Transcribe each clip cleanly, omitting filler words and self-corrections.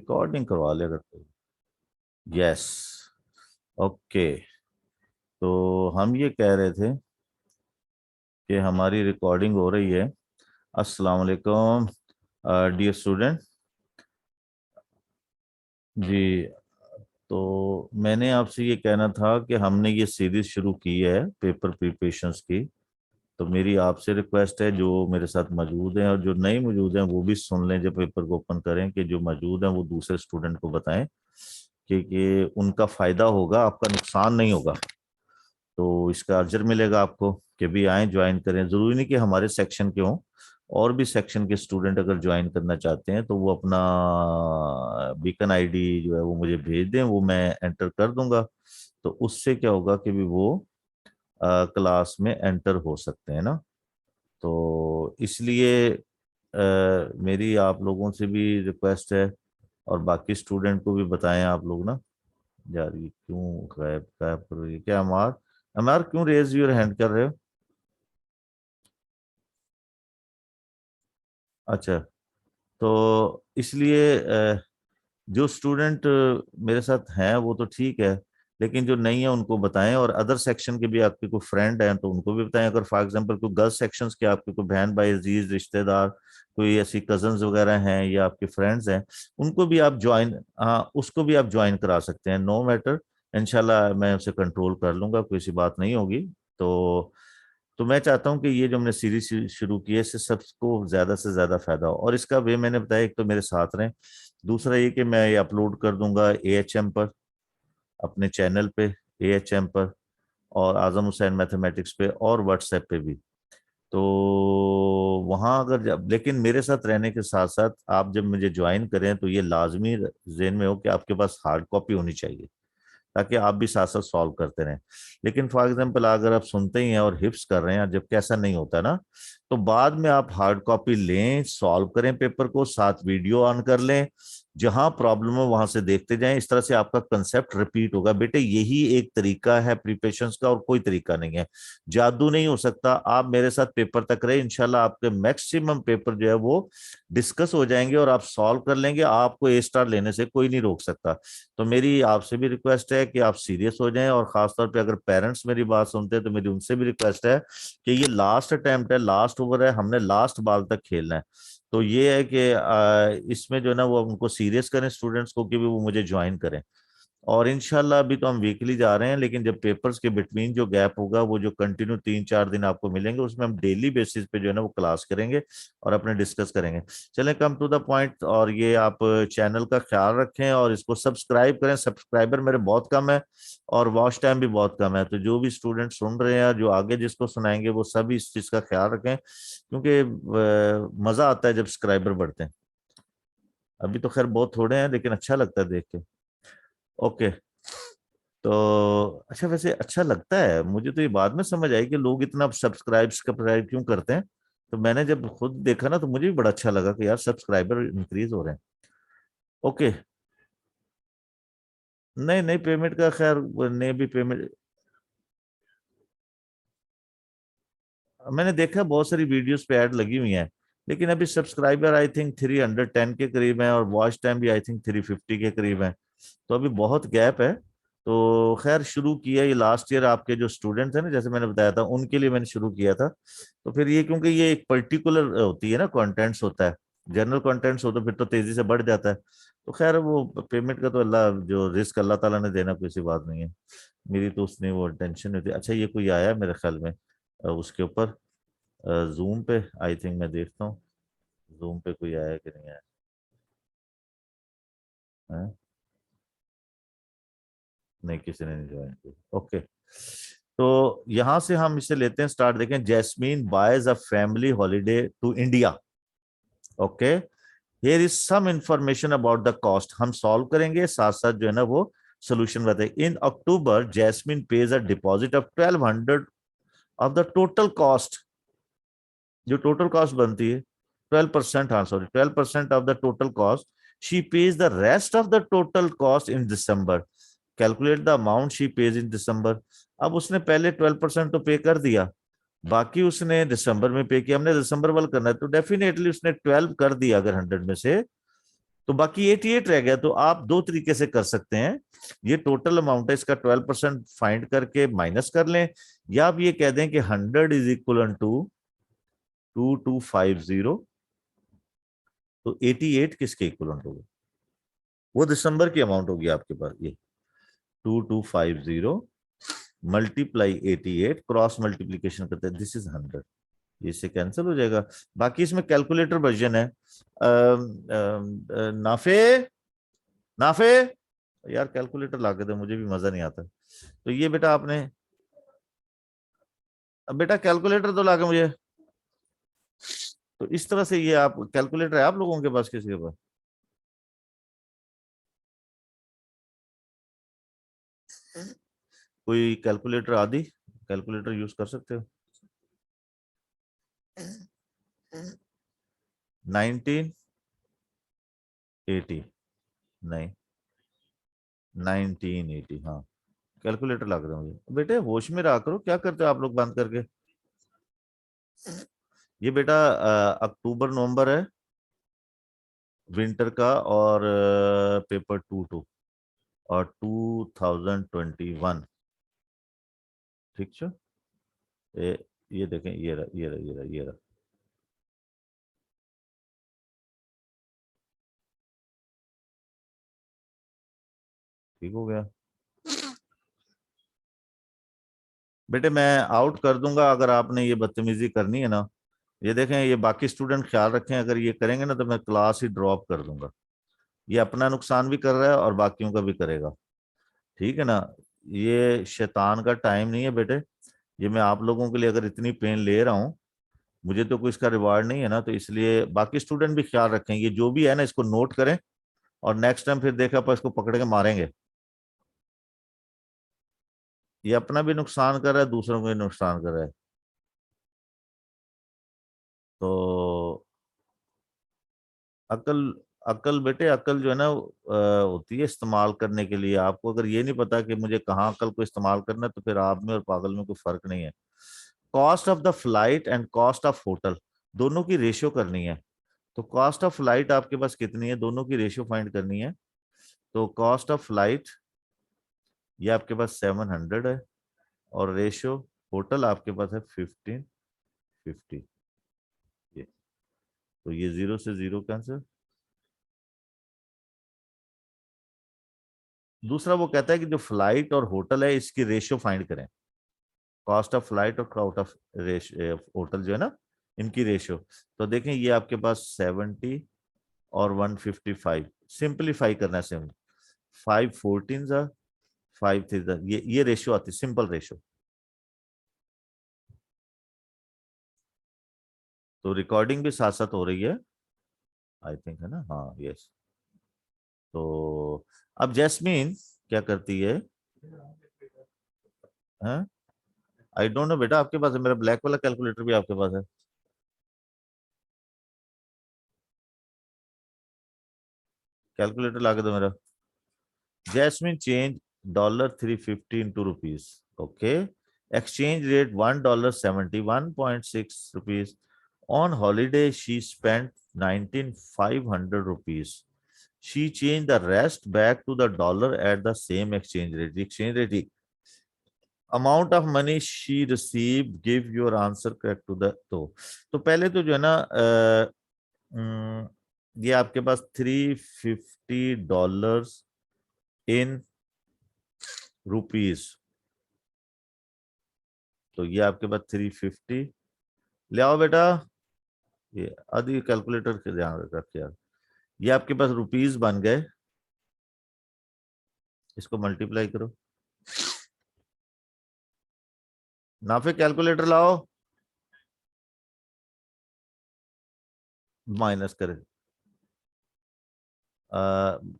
Recording करवा ले अगर तो। यस। ओके। तो हम ये कह रहे थे कि हमारी रिकॉर्डिंग हो रही है। अस्सलाम वालेकुम डियर स्टूडेंट। जी। तो मैंने आपसे ये कहना था कि हमने ये सीरीज शुरू की है पेपर प्रिपरेशंस की। तो मेरी आपसे रिक्वेस्ट है, जो मेरे साथ मौजूद हैं और जो नहीं मौजूद हैं वो भी सुन लें जब पेपर को ओपन करें, कि जो मौजूद हैं वो दूसरे स्टूडेंट को बताएं, क्योंकि उनका फायदा होगा, आपका नुकसान नहीं होगा। तो इसका अजर मिलेगा आपको कि भी आए ज्वाइन करें। जरूरी नहीं कि हमारे सेक्शन के हों, और भी सेक्शन के स्टूडेंट अगर ज्वाइन करना चाहते हैं तो वो अपना बीकन आईडी जो है वो मुझे भेज दें, वो मैं एंटर कर दूंगा। तो उससे क्या होगा कि भी वो क्लास में एंटर हो सकते हैं ना। तो इसलिए मेरी आप लोगों से भी रिक्वेस्ट है, और बाकी स्टूडेंट को भी बताएं आप लोग ना। यार ये क्यों गायब गायब कर रही है क्या अमार? अमार क्यों रेज योर हैंड कर रहे हो? अच्छा। तो इसलिए जो स्टूडेंट मेरे साथ हैं वो तो ठीक है, लेकिन जो नहीं है उनको बताएं, और अदर सेक्शन के भी आपके कोई फ्रेंड हैं तो उनको भी बताएं। अगर फॉर एग्जांपल कोई गर्ल्स सेक्शंस के आपके कोई बहन भाई अजीज रिश्तेदार, कोई ऐसी कजन्स वगैरह हैं या आपके फ्रेंड्स हैं, उनको भी आप ज्वाइन, हाँ उसको भी आप ज्वाइन करा सकते हैं, नो मैटर। इंशाल्लाह मैं उसे कंट्रोल कर लूंगा, कोई सी बात नहीं होगी। तो मैं चाहता हूँ कि ये जो हमने सीरीज शुरू की है इससे सबको ज्यादा से ज्यादा फायदा हो, और इसका वे मैंने बताया, एक तो मेरे साथ रहें, दूसरा ये कि मैं ये अपलोड कर दूंगा एएचएम पर, अपने चैनल पे, एएचएम पर, और आजम हुसैन मैथमेटिक्स पे, और व्हाट्सएप पे भी। तो वहाँ अगर लेकिन मेरे साथ रहने के साथ साथ आप जब मुझे ज्वाइन करें तो ये लाजमी जेहन में हो कि आपके पास हार्ड कॉपी होनी चाहिए, ताकि आप भी साथ साथ सॉल्व करते रहें। लेकिन फॉर एग्जांपल अगर आप सुनते ही हैं और हिप्स कर रहे हैं, जबकि ऐसा नहीं होता ना, तो बाद में आप हार्ड कॉपी लें, सॉल्व करें पेपर को, साथ वीडियो ऑन कर लें, जहां प्रॉब्लम हो वहां से देखते जाएं। इस तरह से आपका कंसेप्ट रिपीट होगा। बेटे यही एक तरीका है प्रिपरेशंस का, और कोई तरीका नहीं है। जादू नहीं हो सकता। आप मेरे साथ पेपर तक रहे, इंशाल्लाह आपके मैक्सिमम पेपर जो है वो डिस्कस हो जाएंगे और आप सॉल्व कर लेंगे। आपको ए स्टार लेने से कोई नहीं रोक सकता। तो मेरी आपसे भी रिक्वेस्ट है कि आप सीरियस हो जाएं, और खासतौर पे अगर पेरेंट्स मेरी बात सुनते हैं तो मेरी उनसे भी रिक्वेस्ट है कि ये लास्ट अटेम्प्ट है, लास्ट ओवर है, हमने लास्ट बॉल तक खेलना है। तो ये है कि इसमें जो है ना वो उनको सीरियस करें स्टूडेंट्स को, कि भी वो मुझे ज्वाइन करें। और इंशाल्लाह अभी तो हम वीकली जा रहे हैं, लेकिन जब पेपर्स के बिटवीन जो गैप होगा, वो जो कंटिन्यू 3-4 दिन आपको मिलेंगे, उसमें हम डेली बेसिस पे जो है ना वो क्लास करेंगे और अपने डिस्कस करेंगे। चलें कम टू द पॉइंट, और ये आप चैनल का ख्याल रखें और इसको सब्सक्राइब करें। सब्सक्राइबर मेरे बहुत कम है और वॉच टाइम भी बहुत कम है, तो जो भी स्टूडेंट सुन रहे हैं, जो आगे जिसको सुनाएंगे, वो सभी इस चीज़ का ख्याल रखें, क्योंकि मजा आता है जब सब्सक्राइबर बढ़ते हैं। अभी तो खैर बहुत थोड़े हैं, लेकिन अच्छा लगता है देख के। ओके। तो अच्छा, वैसे अच्छा लगता है मुझे। तो ये बाद में समझ आई कि लोग इतना सब्सक्राइब क्यों करते हैं। तो मैंने जब खुद देखा ना, तो मुझे भी बड़ा अच्छा लगा कि यार सब्सक्राइबर इंक्रीज हो रहे हैं। ओके। नहीं नहीं, पेमेंट का खैर नहीं भी पेमेंट, मैंने देखा बहुत सारी वीडियोस पे ऐड लगी हुई हैं, लेकिन अभी सब्सक्राइबर आई थिंक 310 के करीब हैं, और वॉच टाइम भी आई थिंक 350 के करीब है। तो अभी बहुत गैप है। तो खैर शुरू किया ये लास्ट ईयर, आपके जो स्टूडेंट थे ना, जैसे मैंने बताया था, उनके लिए मैंने शुरू किया था। तो फिर ये क्योंकि ये एक पर्टिकुलर होती है ना, कंटेंट्स होता है, जनरल कंटेंट्स हो तो फिर तो तेजी से बढ़ जाता है। तो खैर वो पेमेंट का तो अल्लाह, जो रिस्क अल्लाह ताला ने देना, कोई सी बात नहीं है। मेरी तो उसने वो टेंशन नहीं थी। अच्छा ये कोई आया मेरे ख्याल में उसके ऊपर, जूम पे आई थिंक, मैं देखता हूँ जूम पे कोई आया कि नहीं आया है? नहीं, किसी ने नहीं ज्वाइन किया। ओके। तो यहां से हम इसे लेते हैं स्टार्ट। देखें, Jasmine buys a family holiday to India. Okay. Here is some information about the cost. हम सॉल्व करेंगे, साथ साथ जो है ना वो सोल्यूशन बताए। In October Jasmine pays a deposit of 1200 of the total cost. जो टोटल कॉस्ट बनती है 12%, हाँ sorry, 12% of the total cost, she pays the rest of the total cost in December. Calculate the amount she page in दिसंबर। अब उसने पहले 12% तो पे कर दिया, बाकी उसने दिसंबर में पे किया। हमने दिसंबर वाला करना है, तो डेफिनेटली उसने 12 कर दिया अगर 100 में से, तो बाकी 88 रह गया। तो आप दो तरीके से कर सकते हैं, ये टोटल अमाउंट है, इसका 12% फाइंड करके माइनस कर लें, या आप ये कह दें कि 100 इज इक्वल टू 2250। तो 88 किसके इक्वल होगा? वो दिसंबर की अमाउंट होगी आपके पास, ये 2250 मल्टीप्लाई 88, क्रॉस मल्टीप्लीकेशन करते हैं, दिस इज 100। इससे कैंसिल हो जाएगा। बाकी इसमें कैलकुलेटर वर्जन है। नाफे, नाफे, यार कैलकुलेटर ला के दे, मुझे भी मजा नहीं आता। तो ये बेटा आपने, अब बेटा कैलकुलेटर तो ला के मुझे। तो इस तरह से ये आप, कैलकुलेटर है आप लोगों के पास, किसी के पास? कोई कैलकुलेटर आदि कैलकुलेटर यूज कर सकते हो? 1980, नहीं 1980, हाँ। कैलकुलेटर ला के दो मुझे बेटे, होश में रहा करो, क्या करते हो आप लोग बंद करके? ये बेटा अक्टूबर नवंबर है, विंटर का, और पेपर 2 और 2021। ठीक है, ये देखें, ये रहा, ये रहा, ये रहा, ये रहा। ठीक हो गया बेटे, मैं आउट कर दूंगा अगर आपने ये बदतमीजी करनी है ना। ये देखें, ये बाकी स्टूडेंट ख्याल रखें, अगर ये करेंगे ना तो मैं क्लास ही ड्रॉप कर दूंगा। ये अपना नुकसान भी कर रहा है और बाकियों का भी करेगा। ठीक है ना? ये शैतान का टाइम नहीं है बेटे। ये मैं आप लोगों के लिए अगर इतनी पेन ले रहा हूँ, मुझे तो कोई इसका रिवार्ड नहीं है ना, तो इसलिए बाकी स्टूडेंट भी ख्याल रखें, ये जो भी है ना इसको नोट करें, और नेक्स्ट टाइम फिर देखा पर इसको पकड़ के मारेंगे। ये अपना भी नुकसान कर रहा है, दूसरों को भी नुकसान कर रहा है। तो अकल, अकल बेटे, अकल जो है ना होती है इस्तेमाल करने के लिए। आपको अगर ये नहीं पता कि मुझे कहाँ अकल को इस्तेमाल करना है, तो फिर आप में और पागल में कोई फर्क नहीं है। Cost of the flight and cost of hotel, दोनों की रेशियो करनी है। तो कॉस्ट ऑफ फ्लाइट आपके पास कितनी है, दोनों की रेशियो फाइंड करनी है। तो कॉस्ट ऑफ फ्लाइट ये आपके पास 700 है, और रेशियो होटल आपके पास है 1550। ये, तो ये जीरो से जीरो कैंसिल। दूसरा वो कहता है कि जो फ्लाइट और होटल है इसकी रेशियो फाइंड करें। कॉस्ट ऑफ फ्लाइट और कॉस्ट ऑफ होटल जो है ना, इनकी रेशियो। तो देखें, ये आपके पास 70 और 155, सिंपलीफाई करना है सिंपल। 5 14 जा, 5 3 जा, ये रेशियो आती है, सिंपल रेशियो। तो रिकॉर्डिंग भी साथ साथ हो रही है, आई थिंक, है ना? हाँ, यस। तो अब जैस्मीन क्या करती है? हाँ, आई डोंट नो बेटा, आपके पास है, मेरा ब्लैक वाला कैलकुलेटर भी आपके पास है। कैलकुलेटर ला के दो मेरा। Jasmine change $350 into rupees. Okay. Exchange rate $1.71.6. On holiday, she spent 19,500 rupees. She changed the rest back to the dollar at the same exchange rate. Exchange rate amount of money she received, give your answer correct to the। तो पहले तो जो है ना ये आपके पास $350 in rupees. तो ये आपके पास 350, ले आओ बेटा। ये आदि कैलकुलेटर के ध्यान रख यार। ये आपके पास रुपीज बन गए, इसको मल्टीप्लाई करो। नाफे कैलकुलेटर लाओ, माइनस करे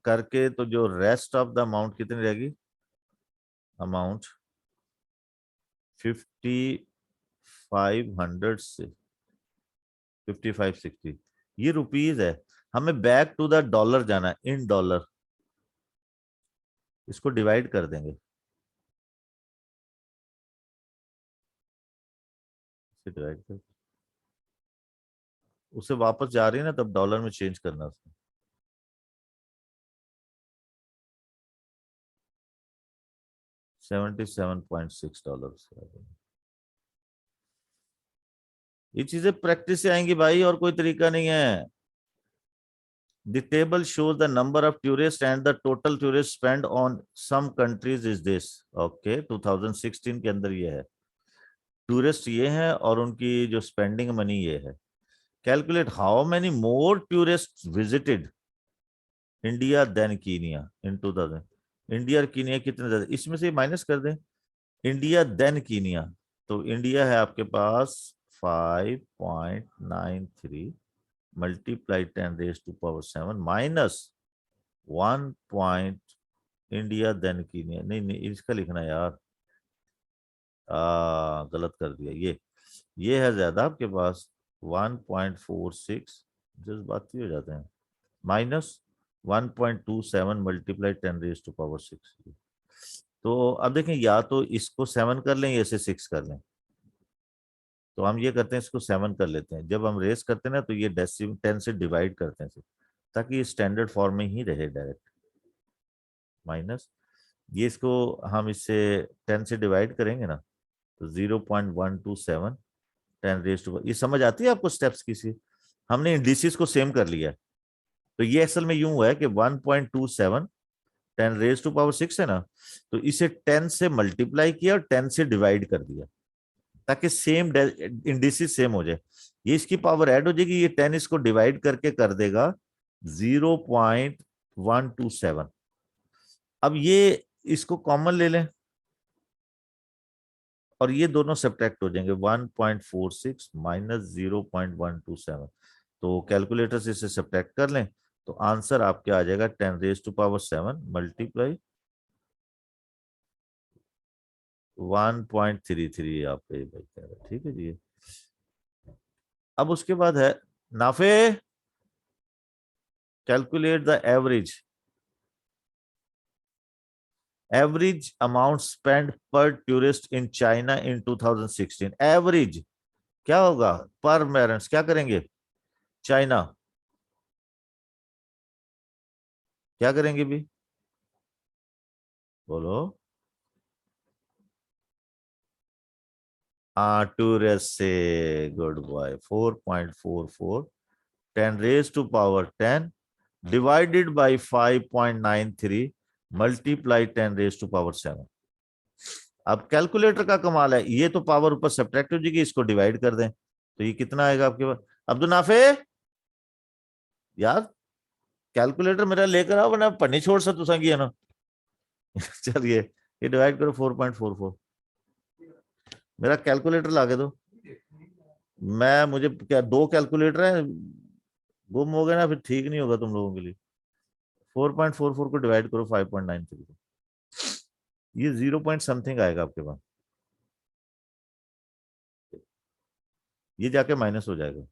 करके, तो जो रेस्ट ऑफ द अमाउंट कितनी रहेगी? अमाउंट 5500 से 5560, ये रुपीज है। हमें बैक टू द डॉलर जाना है, इन डॉलर। इसको डिवाइड कर देंगे, इसे डिवाइड कर, उसे वापस जा रही है ना, तब डॉलर में चेंज करना उसको। $77.6। ये चीजें प्रैक्टिस से आएंगी भाई, और कोई तरीका नहीं है। The table shows the number of tourists and the total tourists spent on some countries is this। Okay, 2016 के अंदर ये है, टूरिस्ट ये है और उनकी जो स्पेंडिंग मनी ये है। Calculate how many more tourist visited India than Kenya इन 2000। इंडिया और कीनिया कितने ज्यादा, इसमें से माइनस कर दें इंडिया देन कीनिया। तो इंडिया है आपके पास 5.93 multiply 10⁻⁷ minus 1 India than Kenya. नहीं नहीं, इसका लिखना यार, गलत कर दिया। ये है ज्यादा आपके पास 1.46, जज्बाती हो जाते हैं, माइनस 1.27 मल्टीप्लाई 10⁻⁶। तो अब देखें, या तो इसको 7 कर लें या इसे 6 कर लें। तो हम ये करते हैं, इसको 7 कर लेते हैं। जब हम रेस करते हैं ना तो ये 10 से डिवाइड करते हैं ताकि ये स्टैंडर्ड फॉर्म में ही रहे डायरेक्ट। माइनस ये, इसको हम इससे 10 से डिवाइड करेंगे ना तो 0.127 10⁻⁴। ये समझ आती है आपको स्टेप्स की सी? हमने इंडिसेस को सेम कर लिया है। तो ये असल में यूं हुआ है कि 1.27 10⁻⁶ है ना, तो इसे 10 से मल्टीप्लाई किया और 10 से डिवाइड कर दिया ताकि सेम इंडिसेस सेम हो जाए। ये इसकी पावर ऐड हो जाएगी, ये 10 इसको डिवाइड करके कर देगा 0.127। अब ये इसको कॉमन ले लें और ये दोनों सब्ट्रैक्ट हो जाएंगे, 1.46 माइनस 0.127। तो कैलकुलेटर से इसे सब्ट्रैक्ट कर लें तो आंसर आपके आ जाएगा 10⁻⁷ मल्टीप्लाई 1.33 आपका ये भाई कह रहा है। ठीक है जी। अब उसके बाद है नाफे, calculate the average amount spend per tourist in China in 2016। Average क्या होगा, पर पेरेंट्स क्या करेंगे, चाइना क्या करेंगे भी, बोलो। टूरिस्ट से, good boy. 4.44 10⁻10 divided by 5.93 multiply 10⁻⁷। अब कैलकुलेटर का कमाल है, ये तो पावर ऊपर सब्ट्रैक्ट हो जाएगी, इसको डिवाइड कर दें तो ये कितना आएगा आपके पास। अब्दुल नाफे यार, कैलकुलेटर मेरा लेकर आओ वरना पन्नी छोड़ सा तुसा है ना। चलिए ये डिवाइड करो 4.44। मेरा कैलकुलेटर ला के दो। मुझे क्या, दो कैलकुलेटर है, गुम हो गए ना फिर ठीक नहीं होगा तुम लोगों के लिए। 4.44 को डिवाइड करो 5.93 को, ये 0 पॉइंट समथिंग आएगा आपके पास, ये जाके माइनस हो जाएगा।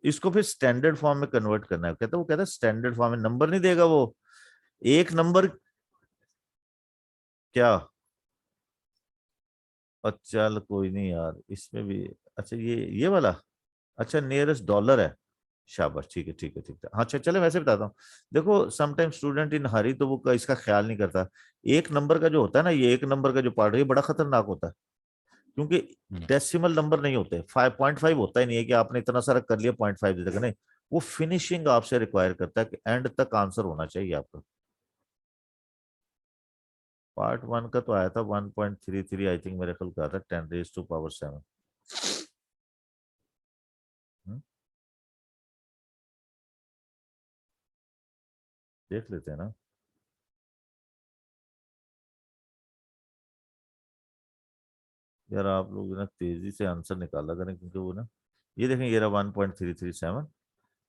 इसको फिर स्टैंडर्ड फॉर्म में कन्वर्ट करना है। वो कहता है स्टैंडर्ड फॉर्म में नंबर नहीं देगा वो, एक नंबर क्या। अच्छा चल कोई नहीं यार, इसमें भी अच्छा ये वाला, अच्छा नियरेस्ट डॉलर है। शाबाश, ठीक है ठीक है ठीक है। हाँ अच्छा चले, वैसे बताता हूँ। देखो समटाइम स्टूडेंट इन हरी तो वो इसका ख्याल नहीं करता। एक नंबर का जो होता है ना, ये एक नंबर का जो पार्ट है ये बड़ा खतरनाक होता है, क्योंकि डेसिमल नंबर नहीं होते। 5.5 होता ही नहीं है कि आपने इतना सारा कर लिया 0.5 दे देगा, नहीं। वो फिनिशिंग आपसे रिक्वायर करता है कि एंड तक आंसर होना चाहिए आपका। पार्ट 1 का तो आया था 1.33 आई थिंक, मेरे ख्याल का था 10⁻⁷। देख लेते हैं ना यार, आप लोग ना तेजी से आंसर निकाला करें, क्योंकि वो ना, ये देखें ये रहा 1.337।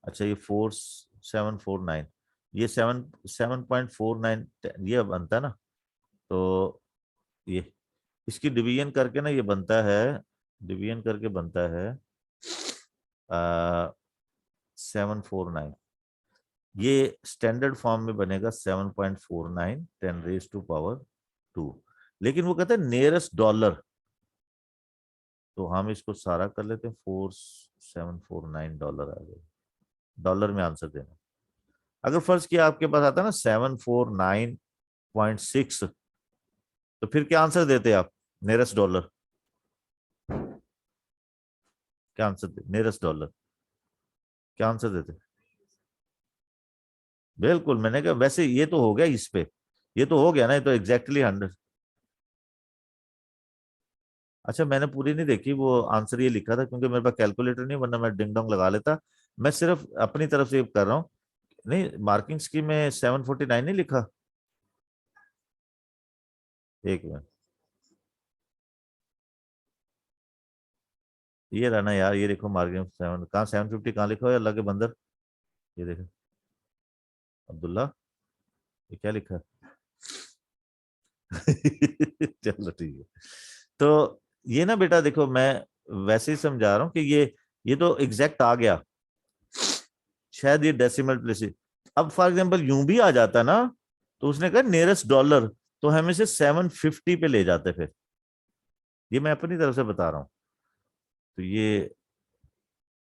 अच्छा ये 4749, ये 7.49 ये बनता है ना। तो ये इसकी डिवीजन करके ना ये बनता है, डिवीजन करके बनता है 749। ये स्टैंडर्ड फॉर्म में बनेगा 7.49 10⁻²। लेकिन वो कहते हैं नियरेस्ट डॉलर, तो हम इसको सारा कर लेते हैं, $4749 आ गए। डॉलर में आंसर देना। अगर फर्ज किया आपके पास आता है ना 749.6, तो फिर क्या आंसर देते आप? नियरेस्ट डॉलर, क्या आंसर दे? नियरेस्ट डॉलर क्या आंसर देते? बिल्कुल, मैंने कहा वैसे ये तो हो गया इस पे, ये तो हो गया ना, ये तो एग्जैक्टली 100। अच्छा, मैंने पूरी नहीं देखी, वो आंसर ये लिखा था क्योंकि मेरे पास कैलकुलेटर नहीं, वरना मैं डिंग डोंग लगा लेता। मैं सिर्फ अपनी तरफ से कर रहा हूँ। नहीं, मार्किंग स्कीम में 749 नहीं लिखा? एक मिनट, ये रहना यार, ये देखो मार्किंग 7 कहाँ, 750 कहाँ लिखा है अल्लाह के बंदर? ये देखो अब्दुल्ला, ये क्या लिखा है? चलो ठीक है। तो ये ना बेटा देखो, मैं वैसे ही समझा रहा हूँ कि ये तो एग्जैक्ट आ गया, शायद ये डेसिमल प्लेस। अब फॉर एग्जांपल यूं भी आ जाता ना, तो उसने कहा नियरेस्ट डॉलर, तो हम इसे 750 पे ले जाते फिर। ये मैं अपनी तरफ से बता रहा हूँ, तो ये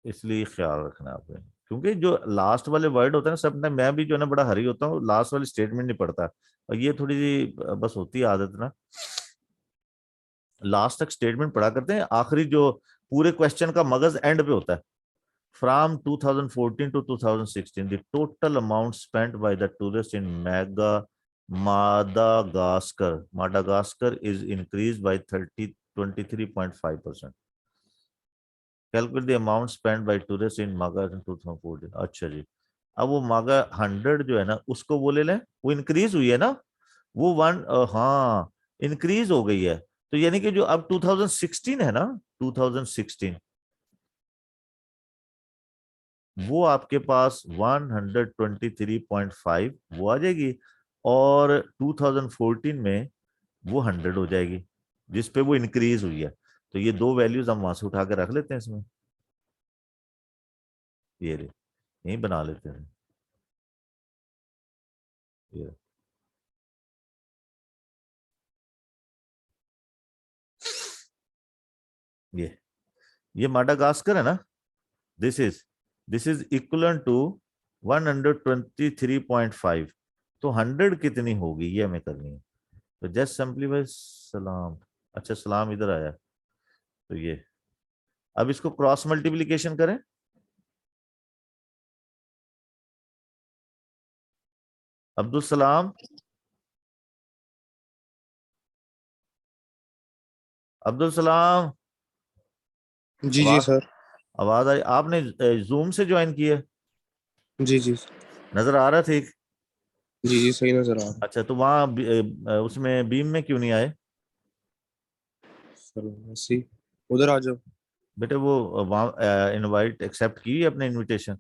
इसलिए ख्याल रखना है आपने, क्योंकि जो लास्ट वाले वर्ड होते हैं ना, सब टाइम मैं भी जो है ना बड़ा हरी होता हूँ, लास्ट वाली स्टेटमेंट नहीं पढ़ता। और ये थोड़ी सी बस होती है आदत ना, लास्ट तक स्टेटमेंट पढ़ा करते हैं, आखिरी जो पूरे क्वेश्चन का मगज एंड पे होता है। From 2014 to 2016 the total amount spent by the tourists in Madagascar is increased by 23.5%. Calculate the amount spent by tourists in Madagascar in 2014. अच्छा जी, अब वो मागा 100 जो है ना, उसको वो ले लें, वो इंक्रीज हुई है ना, वो वन, हाँ, इंक्रीज हो गई है। तो यानी कि जो अब 2016 है ना, 2016, वो आपके पास 123.5 वो आ जाएगी, और 2014 में वो 100 हो जाएगी, जिस पे वो इंक्रीज हुई है। तो ये दो वैल्यूज हम वहां से उठा के रख लेते हैं इसमें, ये रे, यही बना लेते हैं ये। ये ये माडागास्कर है ना, this is this is equal to 123.5। तो 100 कितनी होगी ये हमें करनी है। तो जस्ट सिंपलीफाई सलाम, अच्छा सलाम इधर आया, तो ये अब इसको क्रॉस मल्टीप्लीकेशन करें। अब्दुल सलाम, अब्दुल सलाम, जी जी आवाज, सर। आवाज आई? आपने जूम से ज्वाइन किया? जी जी नजर आ रहा ठीक? जी जी सही नजर आ रहा है। अच्छा, तो वहाँ उसमें बीम में क्यों नहीं आए? सर वैसे ही उधर आ जाओ। बेटे वो वहाँ इनवाइट एक्सेप्ट की अपने इनविटेशन?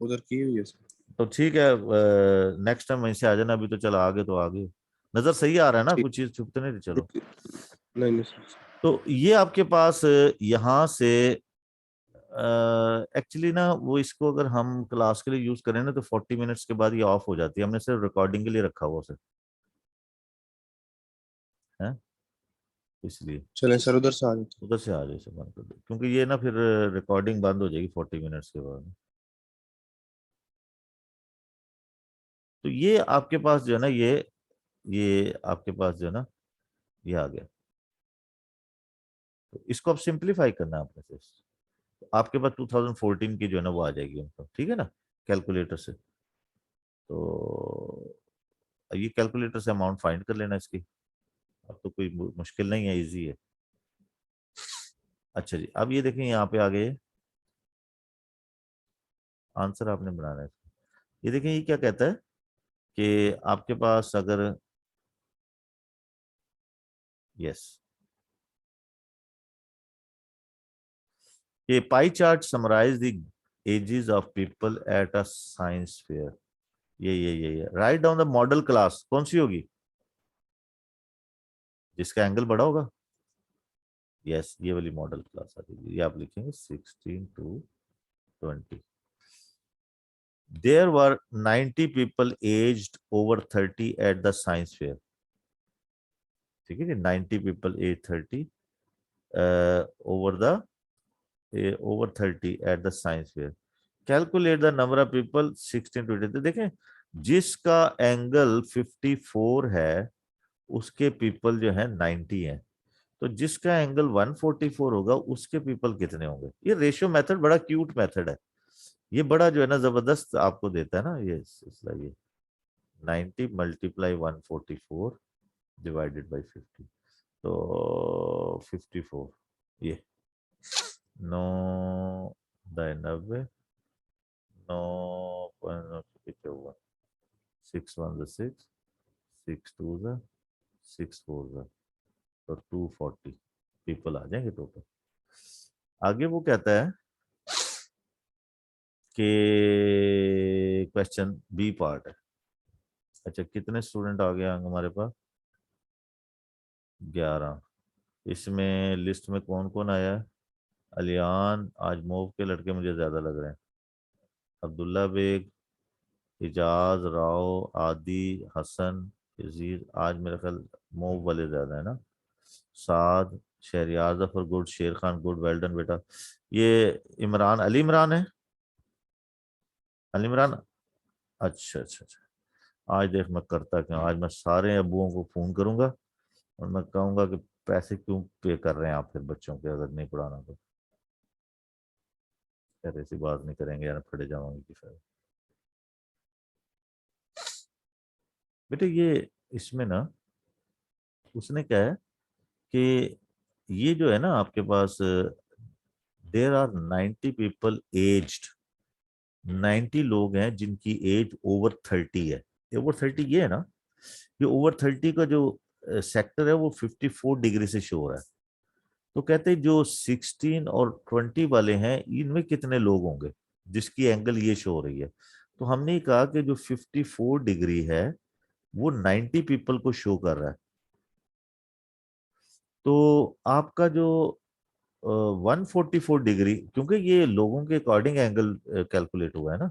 उधर की हुई है सर। तो ठीक है, नेक्स्ट टाइम वहीं से आ जाना, अभी तो चलो आगे तो आगे। नजर सही आ रहा है ना, ठीक। कुछ चीज छुपते नहीं थे, चलो। नहीं नहीं सर। तो ये आपके पास यहाँ से एक्चुअली ना, वो इसको अगर हम क्लास के लिए यूज करें ना, तो 40 मिनट्स के बाद ये ऑफ हो जाती है, हमने सिर्फ रिकॉर्डिंग के लिए रखा हुआ उसे, है, इसलिए चलें सर उधर से आ जाते उधर से आ जाए, इसे बंद कर दो, क्योंकि ये ना फिर रिकॉर्डिंग बंद हो जाएगी 40 मिनट्स के बाद। तो ये आपके पास जो है ना, ये आपके पास जो है ना, ये आ गया। तो इसको अब सिंप्लीफाई करना है आपने से, तो आपके पास 2014 की जो है ना वो आ जाएगी उनको, ठीक है ना, कैलकुलेटर से। तो ये कैलकुलेटर से अमाउंट फाइंड कर लेना इसकी, अब तो कोई मुश्किल नहीं है, इजी है। अच्छा जी, अब ये देखें यहाँ पे आ गए, आंसर आपने बनाना है। ये देखें ये क्या कहता है कि आपके पास अगर, यस, ये pie chart summarise the ages of people at a science fair. ये write down the modal class, कौन सी होगी? जिसका एंगल बड़ा होगा, यस, ये वाली मॉडल क्लास आ जाएगी, ये आप लिखेंगे 16 to 20। There were 90 people aged over 30 at the science fair, ठीक है जी, 90 people age 30 over the over 30 at the science fair. Calculate the number of people 16 to 20। तो देखें, जिसका एंगल 54 है उसके पीपल जो है 90 है, तो जिसका एंगल 144 होगा उसके पीपल कितने होंगे। ये रेशियो मेथड बड़ा क्यूट मेथड है, ये बड़ा जो है ना जबरदस्त आपको देता है ना ये सिलसिला। ये 90 मल्टीप्लाई 144 डिवाइडेड बाई 50, तो 54, ये 9 9 54, 6 1 6, 6 2 6 4, तो 240 पीपल आ जाएंगे टोटल। आगे वो कहता है कि क्वेश्चन बी पार्ट है। अच्छा, कितने स्टूडेंट आ गए हमारे पास? 11। इसमें लिस्ट में कौन कौन आया है? अलियान, आज मोव के लड़के मुझे ज्यादा लग रहे हैं, अब्दुल्ला बेग, इजाज, राव, आदि, हसन, यजीद, आज मेरा ख्याल मोव वाले ज्यादा है ना। साद, शहरियार जफर गुड, शेर खान गुड, वेल्डन बेटा। ये इमरान, अली इमरान है, अली इमरान। अच्छा अच्छा अच्छा। आज देख मैं करता क्या, आज मैं सारे अबुओं को फोन करूंगा और मैं कहूंगा कि पैसे क्यों पे कर रहे हैं आप फिर बच्चों के, अगर नहीं पढ़ाना तो। यार ऐसी बात नहीं करेंगे यार, फटे जाऊंगी कि फिर। बेटे ये इसमें ना उसने क्या है कि ये जो है ना आपके पास, देर आर 90 पीपल एज्ड, 90 लोग हैं जिनकी एज ओवर 30 है। ओवर 30 ये है ना, ये ओवर 30 का जो सेक्टर है वो 54 डिग्री से शो हो रहा है। तो कहते हैं जो 16 और 20 वाले हैं इनमें कितने लोग होंगे जिसकी एंगल ये शो हो रही है। तो हमने ही कहा कि जो 54 डिग्री है वो 90 पीपल को शो कर रहा है। तो आपका जो 144 डिग्री, क्योंकि ये लोगों के अकॉर्डिंग एंगल कैलकुलेट हुआ है ना,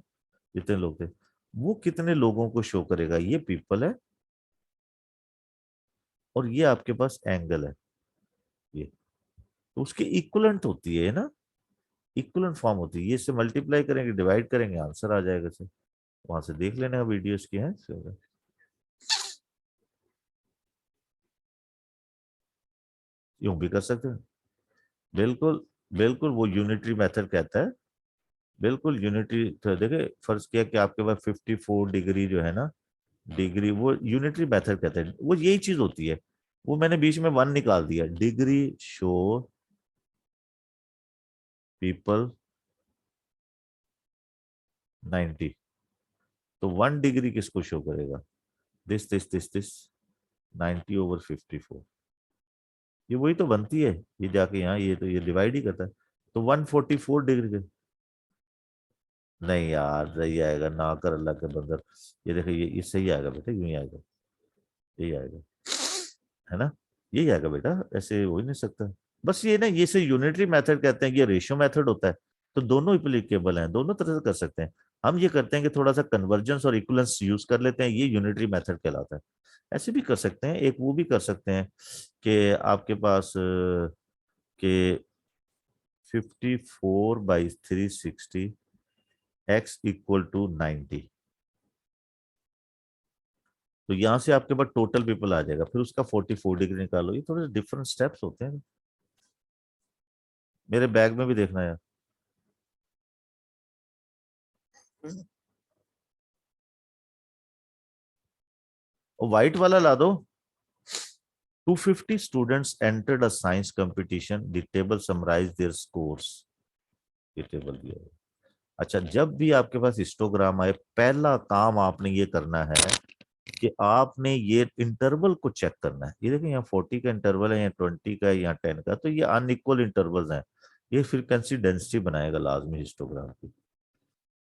जितने लोग थे, वो कितने लोगों को शो करेगा, ये पीपल है और ये आपके पास एंगल है ये। तो उसकी इक्वलेंट होती है ना, इक्वलेंट फॉर्म होती है, ये इससे मल्टीप्लाई करेंगे डिवाइड करेंगे आंसर आ जाएगा सर। वहां से देख लेना वीडियोस की है। यूं भी कर सकते हैं, बिल्कुल बिल्कुल, वो यूनिटरी मेथड कहता है, बिल्कुल यूनिटरी। तो देखे फर्ज किया कि आपके पास 54 डिग्री जो है ना, डिग्री, वो यूनिटरी मेथड कहते हैं, वो यही चीज होती है। वो मैंने बीच में 1 निकाल दिया, डिग्री शो पीपल 90, तो 1 डिग्री किसको शो करेगा, दिस दिस दिस दिस 90/54, ये वही तो बनती है। ये जाके यहाँ ये तो ये डिवाइड ही करता है, तो 144 डिग्री के। नहीं यार सही आएगा, ना कर अल्लाह के बंदर। ये देखो ये सही आएगा बेटा, यूं ही आएगा, यही आएगा, है ना, यही आएगा बेटा, ऐसे हो ही नहीं सकता। बस ये ना, ये से यूनिटरी मेथड कहते हैं कि ये रेशियो मेथड होता है, तो दोनों एप्लीकेबल हैं, दोनों तरह से कर सकते हैं। हम ये करते हैं कि थोड़ा सा कन्वर्जेंस और इक्वलेंस यूज कर लेते हैं, ये यूनिटरी मेथड कहलाता है। ऐसे भी कर सकते हैं, एक वो भी कर सकते हैं कि आपके पास के 54/360 x = 90, तो यहां से आपके पास टोटल पीपल आ जाएगा, फिर उसका 44 डिग्री निकालो। ये थोड़े डिफरेंट स्टेप्स होते हैं, मेरे बैग में भी देखना यार। और व्हाइट वाला ला दो। 250 students entered a science competition. The table summarize their scores. ये टेबल दिया है। अच्छा, जब भी आपके पास हिस्टोग्राम आए, पहला काम आपने ये करना है कि आपने ये इंटरवल को चेक करना है। ये देखिए यहाँ 40 का इंटरवल है, यहाँ 20 का है, यहाँ 10 का, तो ये अनइक्वल इंटरवल्स हैं। ये फ्रीक्वेंसी डेंसिटी बनाएगा लाजमी हिस्टोग्राम की।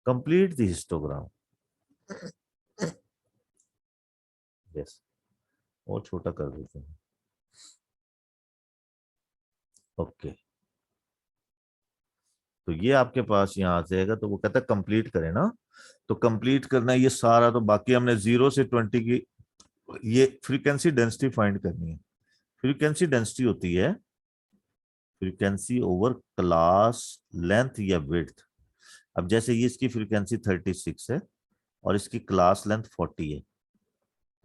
Complete the histogram. यस, और छोटा कर देते हैं। ओके, तो ये आपके पास यहाँ आ जाएगा, तो वो कहता है कंप्लीट करें ना, तो कंप्लीट करना है ये सारा। तो बाकी हमने 0 से 20 की ये फ्रीक्वेंसी डेंसिटी फाइंड करनी है। फ्रीक्वेंसी डेंसिटी होती है फ्रीक्वेंसी ओवर क्लास लेंथ या विड्थ। अब जैसे ये इसकी फ्रीक्वेंसी 36 है और इसकी क्लास लेंथ 40 है,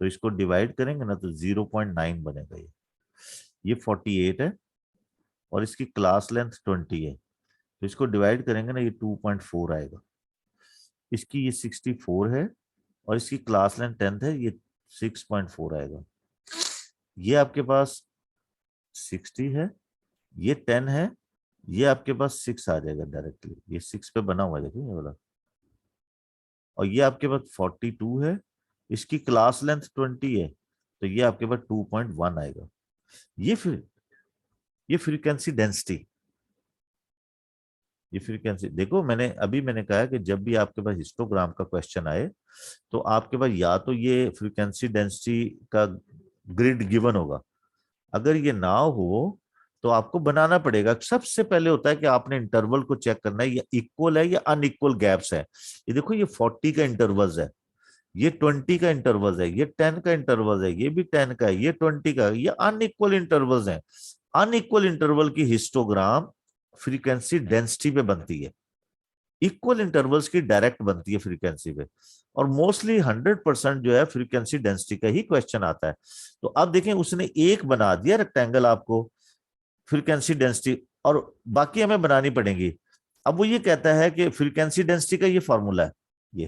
तो इसको डिवाइड करेंगे ना तो 0.9 बनेगा। ये 48 है और इसकी क्लास लेंथ 20 है, तो इसको डिवाइड करेंगे ना ये 2.4 आएगा। इसकी ये 64 है और इसकी क्लास लेंथ 10 है, ये 6.4 आएगा। ये आपके पास 60 है, ये 10 है, ये आपके पास 6 आ जाएगा डायरेक्टली, ये 6 पे बना हुआ है देखिए ये वाला। और ये आपके पास 42 है, इसकी क्लास लेंथ 20 है, तो ये आपके पास 2.1 आएगा। ये फ्रीक्वेंसी डेंसिटी, ये फ्रीक्वेंसी देखो, मैंने कहा कि जब भी आपके पास हिस्टोग्राम का क्वेश्चन आए तो आपके पास या तो ये फ्रीक्वेंसी डेंसिटी का ग्रिड गिवन होगा, अगर ये ना हो तो आपको बनाना पड़ेगा। सबसे पहले होता है कि आपने इंटरवल को चेक करना है, ये इक्वल है या अनइक्वल गैप्स है। ये देखो ये 40 का इंटरवल है, ये 20 का इंटरवल है, ये 10 का इंटरवल है, ये भी 10 का है, ये 20 का है, ये अनइक्वल इंटरवल है। अनइक्वल इंटरवल की हिस्टोग्राम फ्रीक्वेंसी डेंसिटी पे बनती है, इक्वल इंटरवल्स की डायरेक्ट बनती है फ्रीक्वेंसी पे। और मोस्टली 100% जो है फ्रीक्वेंसी डेंसिटी का ही क्वेश्चन आता है। तो अब देखें उसने एक बना दिया रेक्टेंगल आपको फ्रीक्वेंसी डेंसिटी, और बाकी हमें बनानी पड़ेगी। अब वो ये कहता है कि फ्रीक्वेंसी डेंसिटी का ये फॉर्मूला है, ये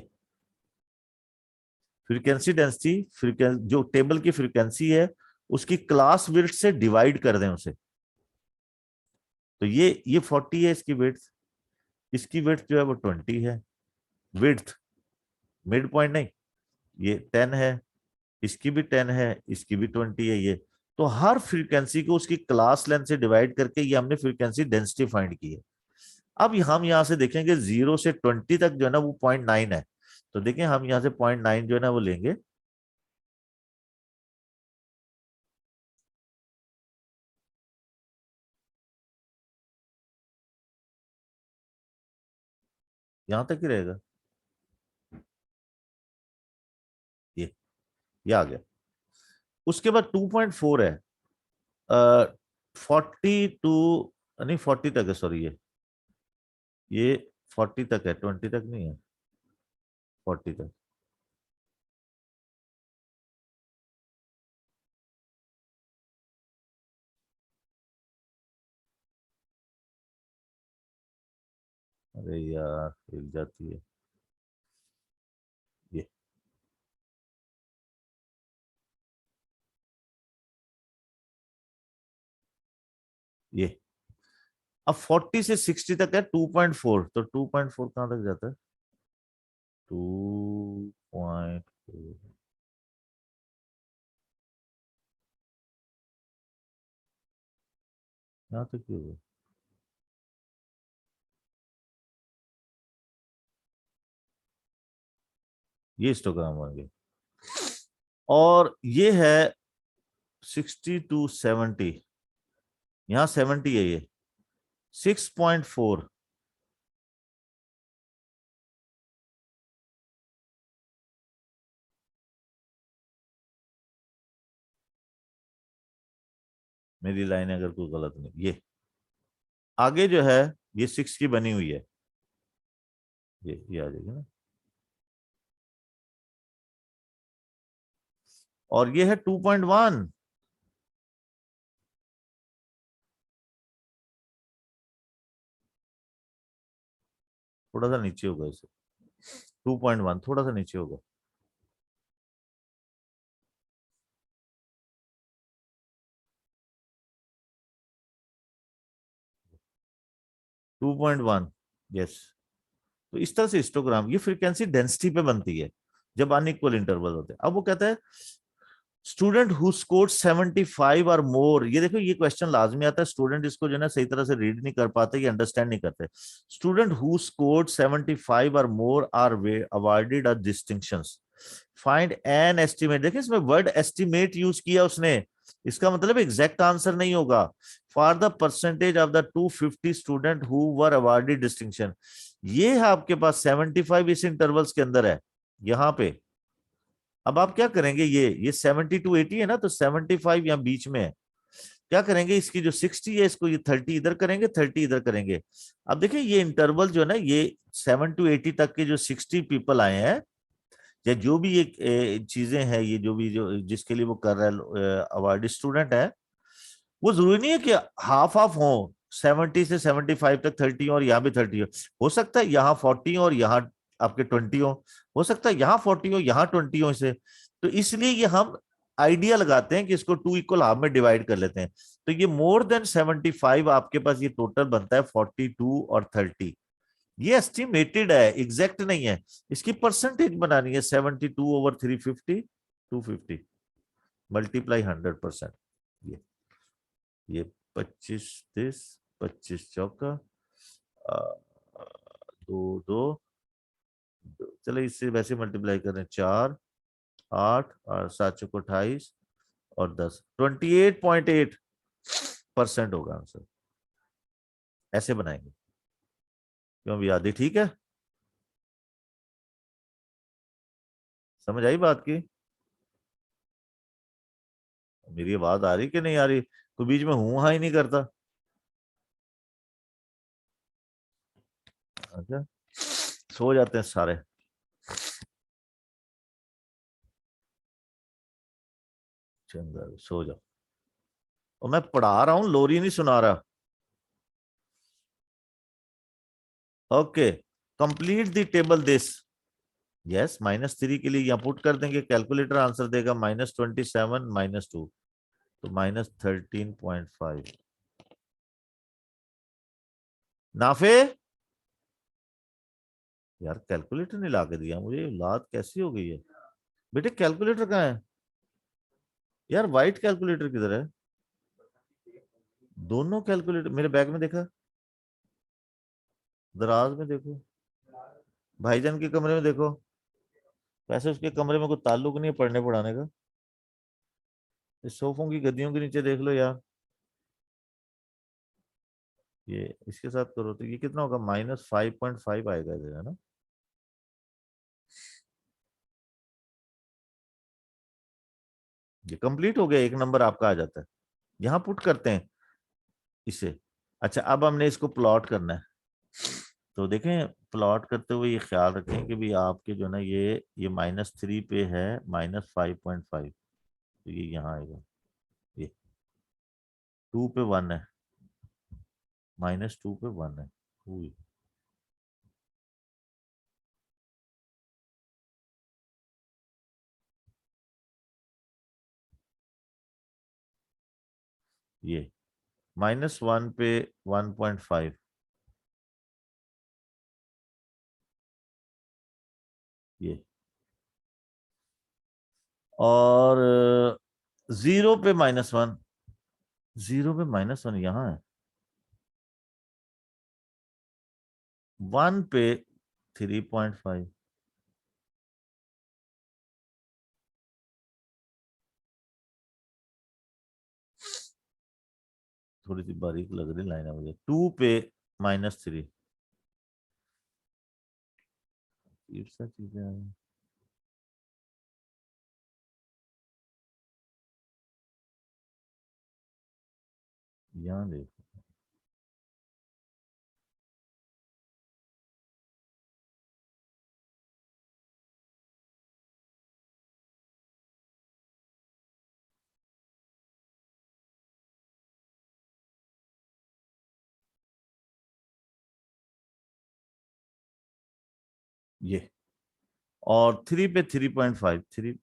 फ्रीक्वेंसी डेंसिटी जो टेबल की फ्रीक्वेंसी है उसकी क्लास विड्थ से डिवाइड कर दें उसे। तो ये 40 है इसकी विड्थ, इसकी विड्थ जो है वो 20 है, विड्थ मिड पॉइंट नहीं, ये 10 है, इसकी भी 10 है, इसकी भी 20 है ये। तो हर फ्रीक्वेंसी को उसकी क्लास लेंथ से डिवाइड करके ये हमने फ्रीक्वेंसी डेंसिटी फाइंड की है। अब हम यहां से देखेंगे 0 से 20 तक जो है ना वो 0.9 है, तो देखें हम यहां से 0.9 जो है ना वो लेंगे। यहां तक ही रहेगा, ये ये आ गया। उसके बाद 2.4 है, 42 नहीं 40 तक है, सॉरी ये 40 तक है, 20 तक नहीं है, 40 तक। अरे यार हिल जाती है ये ये अब 40 से 60 तक है 2.4, तो 2.4 कहां तक जाता है, 2.4 यहाँ तक क्यों हुआ? ये हिस्टोग्राम बन गया। और ये है 60 to 70, यहाँ 70 है, ये 6.4, मेरी लाइन अगर कोई गलत नहीं, ये आगे जो है ये 6 की बनी हुई है, ये आ जाएगी ना। और ये है 2.1, थोड़ा सा नीचे होगा इसे, 2.1 थोड़ा सा नीचे होगा। 2.1, यस। तो इस तरह से हिस्टोग्राम ये फ्रीक्वेंसी डेंसिटी पे बनती है जब अनइक्वल इंटरवल होते हैं। अब वो कहता है स्टूडेंट हु स्कोर्ड 75 और मोर, ये देखो ये क्वेश्चन लाजमी आता है, स्टूडेंट इसको जो है ना सही तरह से रीड नहीं कर पाते, ये अंडरस्टैंड नहीं करते। स्टूडेंट हु स्कोर्ड 75 और more are awarded a distinctions, find an estimate. देखिए इसमें वर्ड एस्टिमेट यूज किया उसने, इसका मतलब एग्जैक्ट आंसर नहीं होगा। For the percentage of the 250 student who were awarded distinction, ये है आपके पास 75 इस इंटरवल्स के अंदर है यहाँ पे। अब आप क्या करेंगे, ये 70 to 80 है ना, तो 75 यहाँ बीच में है। क्या करेंगे, इसकी जो 60 है इसको ये 30 इधर करेंगे, 30 इधर करेंगे। अब देखिए ये इंटरवल जो है ना, ये 7 to 80 तक के जो 60 पीपल आए हैं, या जो भी ये चीजें हैं, ये जो भी जो जिसके लिए वो कर रहा है अवार्ड स्टूडेंट है, वो जरूरी नहीं है कि हाफ हाफ हो, 70 से 75 तक 30 और यहाँ भी 30 हो सकता है यहाँ 40 और यहाँ आपके 20 हो सकता है यहाँ 40 हो यहाँ 20 हो इसे। तो इसलिए ये हम आइडिया लगाते हैं कि इसको 2 इक्वल हाफ में डिवाइड कर लेते हैं। तो ये मोर देन 75 आपके पास ये टोटल बनता है 42 और 30। ये एस्टिमेटेड है, एग्जैक्ट नहीं है। इसकी परसेंटेज बनानी है 72 ओवर 350 250 मल्टीप्लाई 100%। ये 25 30 25 चौका दो दो चलो इससे वैसे मल्टीप्लाई करें 4 8 और 7 चौको 28 और 10 28.8% होगा आंसर। ऐसे बनाएंगे। क्यों भी आदि ठीक है? समझ आई बात की? मेरी आवाज आ रही कि नहीं आ रही? तो बीच में हूं हाँ ही नहीं करता। अच्छा, सो जाते हैं सारे। चंगा सो जाओ। और मैं पढ़ा रहा हूं, लोरी नहीं सुना रहा। Okay, complete the table this. Yes, -3 के लिए यहाँ पुट कर देंगे, कैलकुलेटर आंसर देगा -27 -2, तो -13.5। नाफे यार कैलकुलेटर नहीं ला के दिया मुझे, लात कैसी हो गई है? बेटे कैलकुलेटर कहाँ है यार? वाइट कैलकुलेटर किधर है? दोनों कैलकुलेटर मेरे बैग में देखा, दराज में देखो, भाईजान के कमरे में देखो। वैसे उसके कमरे में कोई ताल्लुक नहीं है पढ़ने पढ़ाने का। इस सोफों की गद्दियों के नीचे देख लो यार। ये इसके साथ करो तो ये कितना होगा? -5.5 आएगा इधर, है ना? ये कंप्लीट हो गया, 1 नंबर आपका आ जाता है। यहाँ पुट करते हैं इसे। अच्छा, अब हमने इसको प्लॉट करना है। तो देखें, प्लॉट करते हुए ये ख्याल रखें कि भी आपके जो ना ये -3 पे है -5.5, तो ये यहाँ आएगा। ये 2 पे 1 है, -2 पे 1 है। हुई। ये -1 पे 1.5, ये और 0 पे -1, 0 पे -1 यहाँ है, 1 पे 3.5, थोड़ी सी बारीक लग रही लाइन है मुझे, 2 पे -3। ये सब चीजें हैं। यहाँ देखो, ये और 3 पे 3.5, 3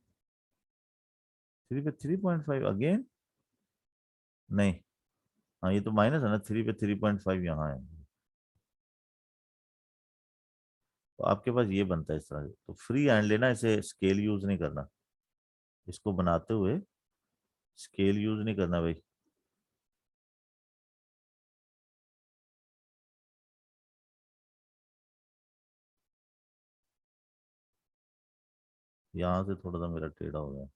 पे 3.5 अगेन नहीं। हाँ ये तो माइनस है ना, 3 पे 3.5 यहाँ है। तो आपके पास ये बनता है इस तरह से, तो फ्री हैंड लेना, इसे स्केल यूज नहीं करना। इसको बनाते हुए स्केल यूज नहीं करना भाई। यहाँ से थोड़ा सा मेरा टेढ़ा हो गया।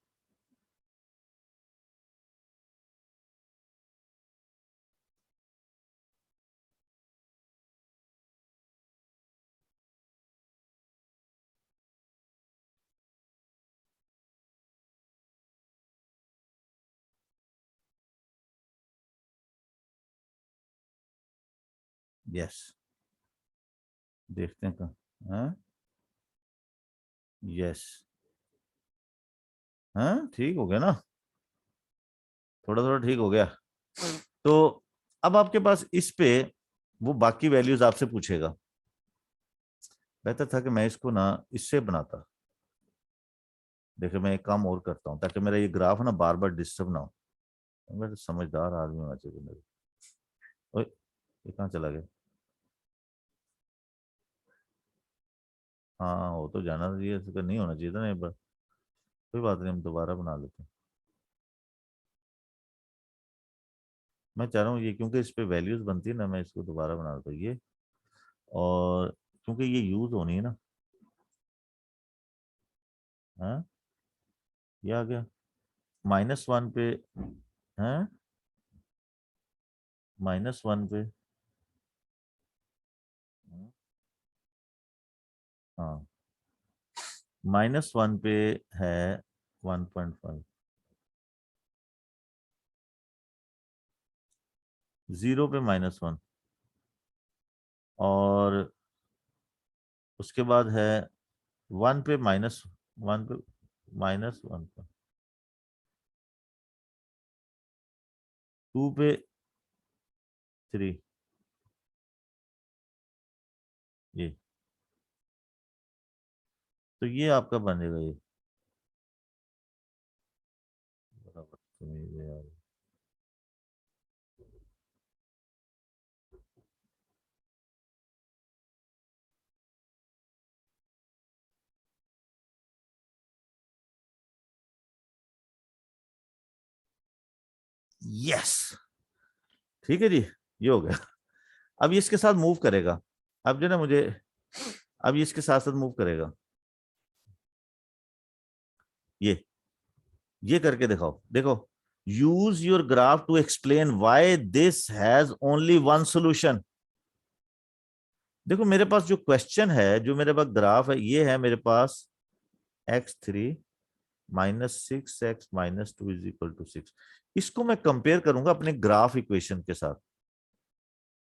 यस, देखते हैं कहाँ। हाँ यस, हाँ ठीक हो गया ना, थोड़ा थोड़ा ठीक हो गया। तो अब आपके पास इस पे वो बाकी वैल्यूज आपसे पूछेगा। बेहतर था कि मैं इसको ना इससे बनाता। देखिए मैं एक काम और करता हूँ ताकि मेरा ये ग्राफ ना बार बार डिस्टर्ब ना हो। मैं तो समझदार आदमी होना चाहिए मेरे। ओए, ये कहाँ चला गया? हाँ हो तो जाना चाहिए, इसका नहीं होना चाहिए था ना एक बार। कोई बात नहीं, हम दोबारा बना लेते हैं। मैं चाह रहा हूँ ये, क्योंकि इस पे वैल्यूज बनती है ना, मैं इसको दोबारा बना देता हूँ ये। और क्योंकि ये यूज होनी है ना। हाँ ये आ गया -1 पे। हाँ -1 पे। हाँ -1 पे है 1.5। 0 पे -1। और उसके बाद है 1 पे -1 पे -1 पे 2 पे 3। ये तो ये आपका बनेगा ये। बराबर बदतमीज है यार। यस ठीक है जी, ये हो गया। अब ये इसके साथ मूव करेगा। अब जो ना मुझे, अब ये इसके साथ साथ मूव करेगा। ये करके दिखाओ, देखो। Use your graph to explain why this has only one solution. देखो मेरे पास जो क्वेश्चन है, जो मेरे पास ग्राफ है, ये है मेरे पास x3 -6x - 2 = 6। इसको मैं कंपेयर करूंगा अपने ग्राफ इक्वेशन के साथ।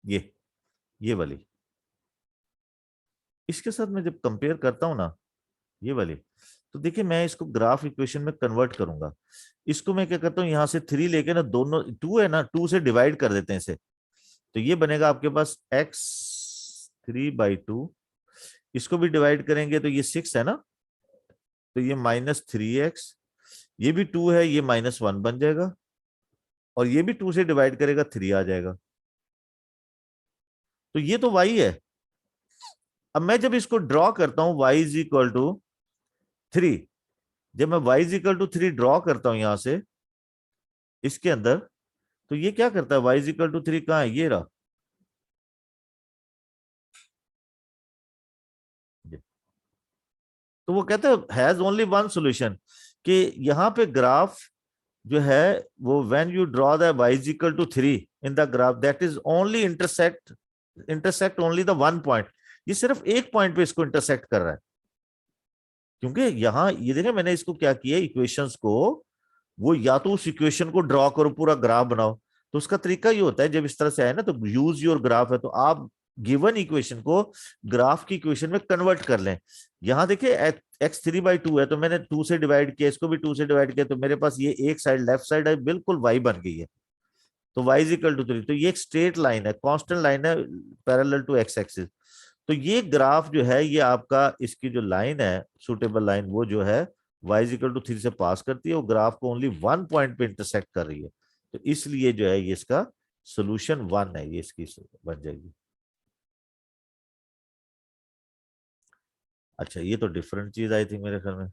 ये वाली, इसके साथ मैं जब कंपेयर करता हूं ना, ये वाली, तो देखिए मैं इसको ग्राफ इक्वेशन में कन्वर्ट करूंगा। इसको मैं क्या करता हूँ, यहां से 3 लेके ना, दोनों 2 है ना, 2 से डिवाइड कर देते हैं इसे। तो ये बनेगा आपके पास x3/2। इसको भी डिवाइड करेंगे तो ये 6 है ना, तो ये -3x। ये भी 2 है, ये -1 बन जाएगा। और ये भी 2 से डिवाइड करेगा, 3 आ जाएगा। तो ये तो y है। अब मैं जब इसको ड्रॉ करता हूं y = 3, जब मैं y = 3 ड्रॉ करता हूं यहां से इसके अंदर, तो ये क्या करता है, y = 3 कहाँ है, ये रहा। तो वो कहते हैं हैज ओनली वन सॉल्यूशन, कि यहां पे ग्राफ जो है वो when you draw the y = 3 in the graph, that is only intersect only the one point. ये सिर्फ एक पॉइंट पे इसको इंटरसेक्ट कर रहा है। क्योंकि यहां ये देखें मैंने इसको क्या किया, इक्वेशंस को, वो या तो उस इक्वेशन को ड्रॉ करो, पूरा ग्राफ बनाओ। तो उसका तरीका ये होता है, जब इस तरह से आए ना, तो यूज योर ग्राफ है, तो आप गिवन इक्वेशन को ग्राफ की इक्वेशन में कन्वर्ट कर लें। यहां देखिए x3/2 है, तो मैंने 2 से डिवाइड किया, इसको भी 2 से डिवाइड किया, तो मेरे पास ये एक साइड लेफ्ट साइड है बिल्कुल y बन गई है। तो y = 3, तो ये एक स्ट्रेट लाइन है, कांस्टेंट लाइन है, पैरेलल टू x एक्सिस। तो ये ग्राफ जो है, ये आपका इसकी जो लाइन है, सुटेबल लाइन, वो जो है y = 3 से पास करती है, वो ग्राफ को ओनली वन पॉइंट पे इंटरसेक्ट कर रही है। तो इसलिए जो है ये इसका सोल्यूशन 1 है, ये इसकी बन जाएगी। अच्छा ये तो डिफरेंट चीज आई थी मेरे ख्याल में।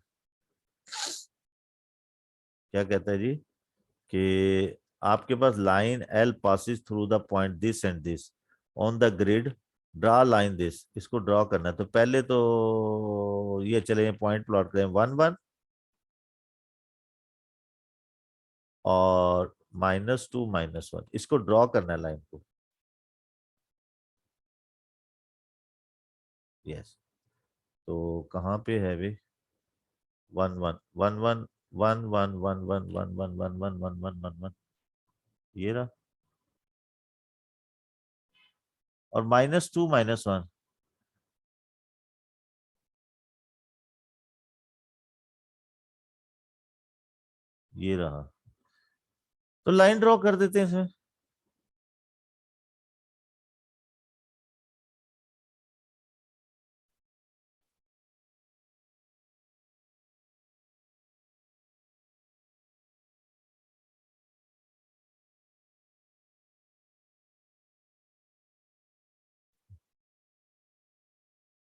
क्या कहता है जी, कि आपके पास line L passes through the point this and this on the grid, draw line this. इसको ड्रॉ करना है, तो पहले तो ये चले पॉइंट प्लॉट करें 1 1, और -2 -1, इसको ड्रॉ करना है लाइन को। यस, तो कहाँ पे है वे, 1 1 1 1 1 1 1 1 1 1 1 1 1 ये रहा। और -2 -1, ये रहा, तो लाइन ड्रॉ कर देते हैं इसमें।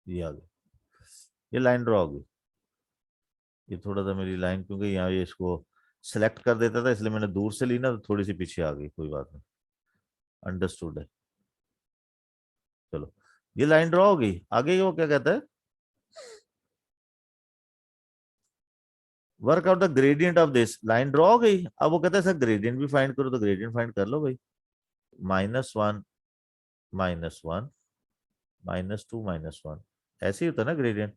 ये आ गया, ये लाइन ड्रॉ होगी। ये थोड़ा सा मेरी लाइन, क्योंकि यहाँ ये इसको सेलेक्ट कर देता था इसलिए मैंने दूर से ली ना, तो थोड़ी सी पीछे आ गई, कोई बात नहीं, अंडरस्टूड है। चलो, ये लाइन ड्रॉ हो गई। आगे वो क्या कहता है, work out the gradient of this. Line draw हो गई, अब वो कहता है सर ग्रेडियंट भी फाइंड करो, तो ग्रेडियंट फाइंड कर लो भाई। -1 -1 -2 -1, ऐसे ही होता है ना gradient.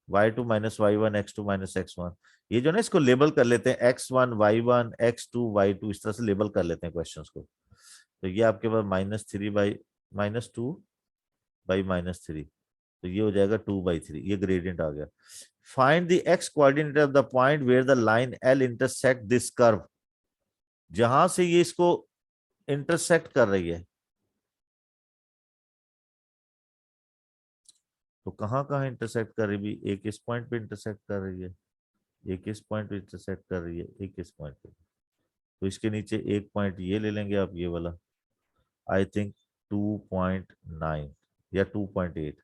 y2 -y1 x2 -x1, ये जो ना इसको लेबल कर लेते हैं x1 y1 x2 y2, इस तरह से लेबल कर लेते हैं क्वेश्चंस को। तो ये आपके पास -3 बाई -2 बाई -3, तो ये हो जाएगा 2/3, ये ग्रेडियंट आ गया। Find the x coordinate of the point where the line l intersect this curve, जहां से ये इसको इंटरसेक्ट कर रही है, तो कहां कहां इंटरसेक्ट कर रही है, एक इस पॉइंट पे इंटरसेक्ट कर रही है, एक इस पॉइंट पे इंटरसेक्ट कर रही है, एक इस पॉइंट पे। तो इसके नीचे एक पॉइंट ये ले लेंगे आप, ये वाला, आई थिंक 2.9 या 2.8।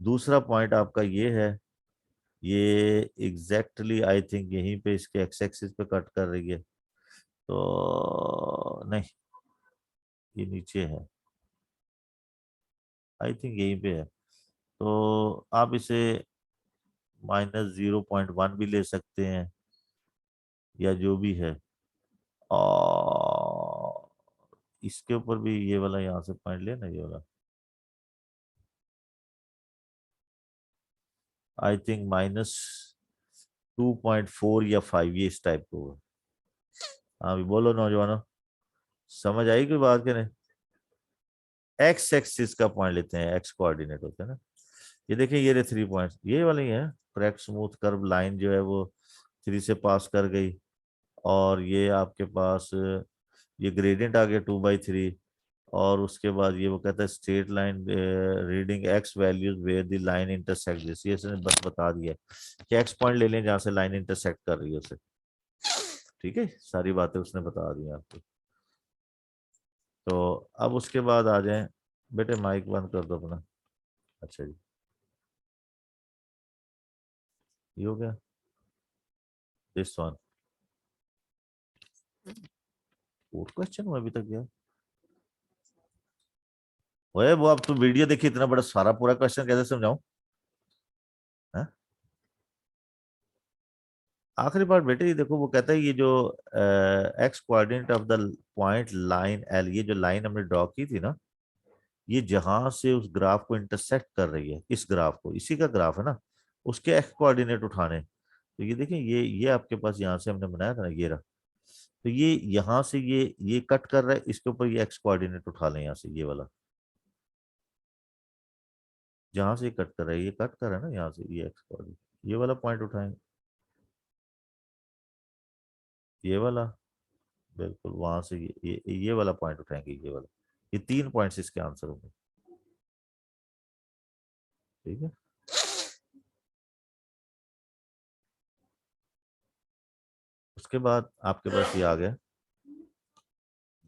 दूसरा पॉइंट आपका ये है, ये एग्जैक्टली आई थिंक यहीं पे इसके एक्स एक्सिस पे कट कर रही है, तो नहीं, ये नीचे है, आई थिंक यहीं पे है। तो आप इसे -0.1 भी ले सकते हैं, या जो भी है, और इसके ऊपर भी ये वाला यहाँ से पॉइंट लेना, ये वाला आई थिंक -2.4 या 5, ये इस टाइप का होगा। हाँ भी बोलो नौजवानों, समझ आई कोई बात के नहीं। एक्स एक्सिस का पॉइंट लेते हैं, एक्स कोऑर्डिनेट होता है ना। ये देखिए, ये रहे 3 पॉइंट्स, ये वाले ही है। करेक्ट स्मूथ कर्व लाइन जो है वो 3 से पास कर गई, और ये आपके पास ये ग्रेडियंट आ गया 2/3, और उसके बाद ये वो कहता है straight line reading x values where the line intersect this, ये इसने बस बता दिया कि एक्स पॉइंट ले लें जहां से लाइन इंटरसेक्ट कर रही है उसे। ठीक है, सारी बातें उसने बता दी आपको। तो अब उसके बाद आ जाए, बेटे माइक बंद कर दो अपना। अच्छा जी, ये हो गया दिस वन। और क्वेश्चन वो अभी तक गया ओए, वो अब तू वीडियो देखी, इतना बड़ा सारा पूरा क्वेश्चन कैसे समझाऊं? हाँ? आखिरी पार्ट बेटे, ये देखो, वो कहता है ये जो x coordinate of the point line L, ये जो लाइन हमने ड्रॉ की थी ना, ये जहां से उस ग्राफ को इंटरसेक्ट कर रही है, इस ग्राफ को, इसी का ग्राफ है ना, उसके एक्स कोऑर्डिनेट उठाने। तो ये देखें, ये आपके पास यहाँ से हमने बनाया था ना, ये रहा। तो ये यहाँ से ये कट कर रहा है, इसके ऊपर ये एक्स कोऑर्डिनेट उठा लें यहाँ से, ये वाला, जहां से ये कट कर रहा है, ये कट कर रहा है ना यहाँ से, ये एक्स कोऑर्डिनेट, ये वाला पॉइंट उठाएंगे, ये वाला, बिल्कुल वहां से ये वाला पॉइंट उठाएंगे, ये वाला। ये 3 पॉइंट्स इसके आंसर होंगे। ठीक है, उसके बाद आपके पास ये आ गया,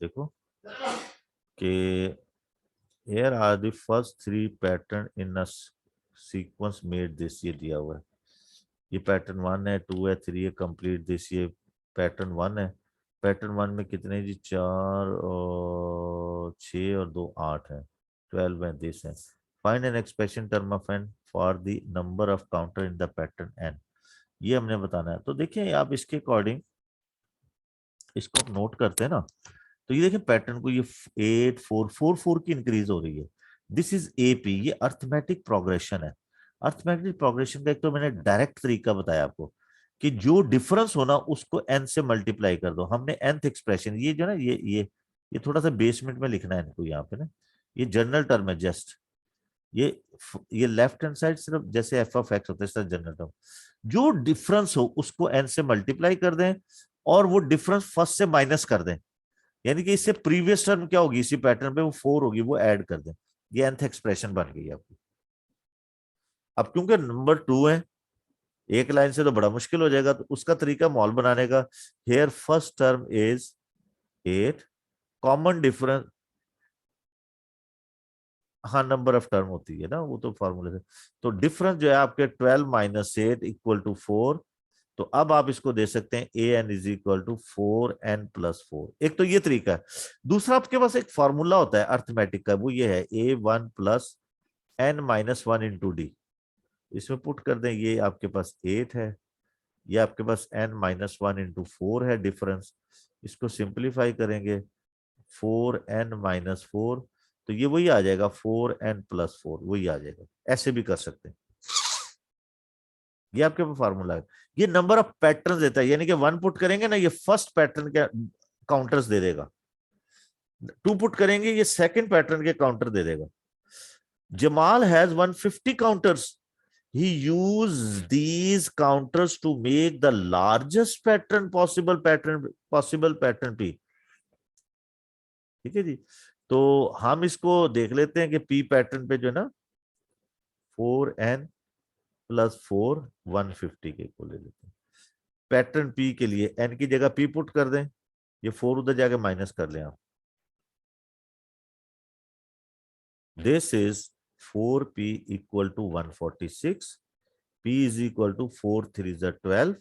देखो कि here are the first 3 pattern in a sequence made this, ये दिया हुआ है। ये पैटर्न 1 है, 2 है, 3 है, कंप्लीट दिस, ये पैटर्न 1 है। पैटर्न 1 में कितने जी, 4 और 6 और 2 8 है, 12 है, दिस है। Find an expression term of n for the number of counter in the pattern n, ये हमने बताना है। तो देखिए, आप इसके अकॉर्डिंग इसको आप नोट करते हैं ना, तो ये देखिए पैटर्न को, ये 8 4 4 4 की इंक्रीज हो रही है। दिस इज एपी, ये अर्थमेटिक प्रोग्रेशन है। अर्थमेटिक प्रोग्रेशन का एक तो मैंने डायरेक्ट तरीका बताया आपको, कि जो डिफरेंस होना उसको एन से मल्टीप्लाई कर दो। हमने nth एक्सप्रेशन, ये जो ना, ये थोड़ा सा बेसमेंट में लिखना है इनको यहाँ पे ना, ये जनरल टर्म है जस्ट, ये ये लेफ्ट हैंड साइड सिर्फ जैसे एफ ऑफ एक्स होता है, जनरल टर्म। जो डिफरेंस हो उसको एन से मल्टीप्लाई कर दें, और वो डिफरेंस फर्स्ट से माइनस कर दें, यानी कि इससे प्रीवियस टर्म क्या होगी इसी पैटर्न पे, वो 4 होगी, वो ऐड कर दें। ये nth एक्सप्रेशन बन गई आपकी। अब क्योंकि नंबर 2 है, एक लाइन से तो बड़ा मुश्किल हो जाएगा, तो उसका तरीका मॉल बनाने का, hair first term is 8, common difference, हाँ नंबर ऑफ टर्म होती है ना वो तो फॉर्मूले से, तो डिफरेंस जो है आपके 12 माइनस 8 इक्वल टू 4। तो अब आप इसको दे सकते हैं a n is equal to 4n+4। एक तो ये तरीका है। दूसरा आपके पास एक फॉर्मूला होता है अर्थमेटिक का, वो ये है a1 + n - 1 इंटू डी। इसमें पुट कर दें, ये आपके पास 8 है, ये आपके पास n - 1 इंटू 4 है डिफरेंस। इसको सिंप्लीफाई करेंगे 4n - 4, तो ये वही आ जाएगा 4n+4, वही आ जाएगा। ऐसे भी कर सकते हैं, ये आपके पास फार्मूला है। ये नंबर ऑफ पैटर्न देता है, यानी कि 1 पुट करेंगे ना, ये फर्स्ट पैटर्न के काउंटर्स दे देगा, 2 पुट करेंगे ये सेकंड पैटर्न के काउंटर दे देगा। Jamal has 150 counters, he used these counters to make the largest possible pattern p। ठीक है जी, तो हम इसको देख लेते हैं कि पी पैटर्न पे जो है ना 4n+4 150 के को ले लेते हैं। पैटर्न पी के लिए n की जगह p पुट कर दें, ये 4 उधर जाके माइनस कर लें आप। This is 4p equal to 146, p is equal to 4 3 12,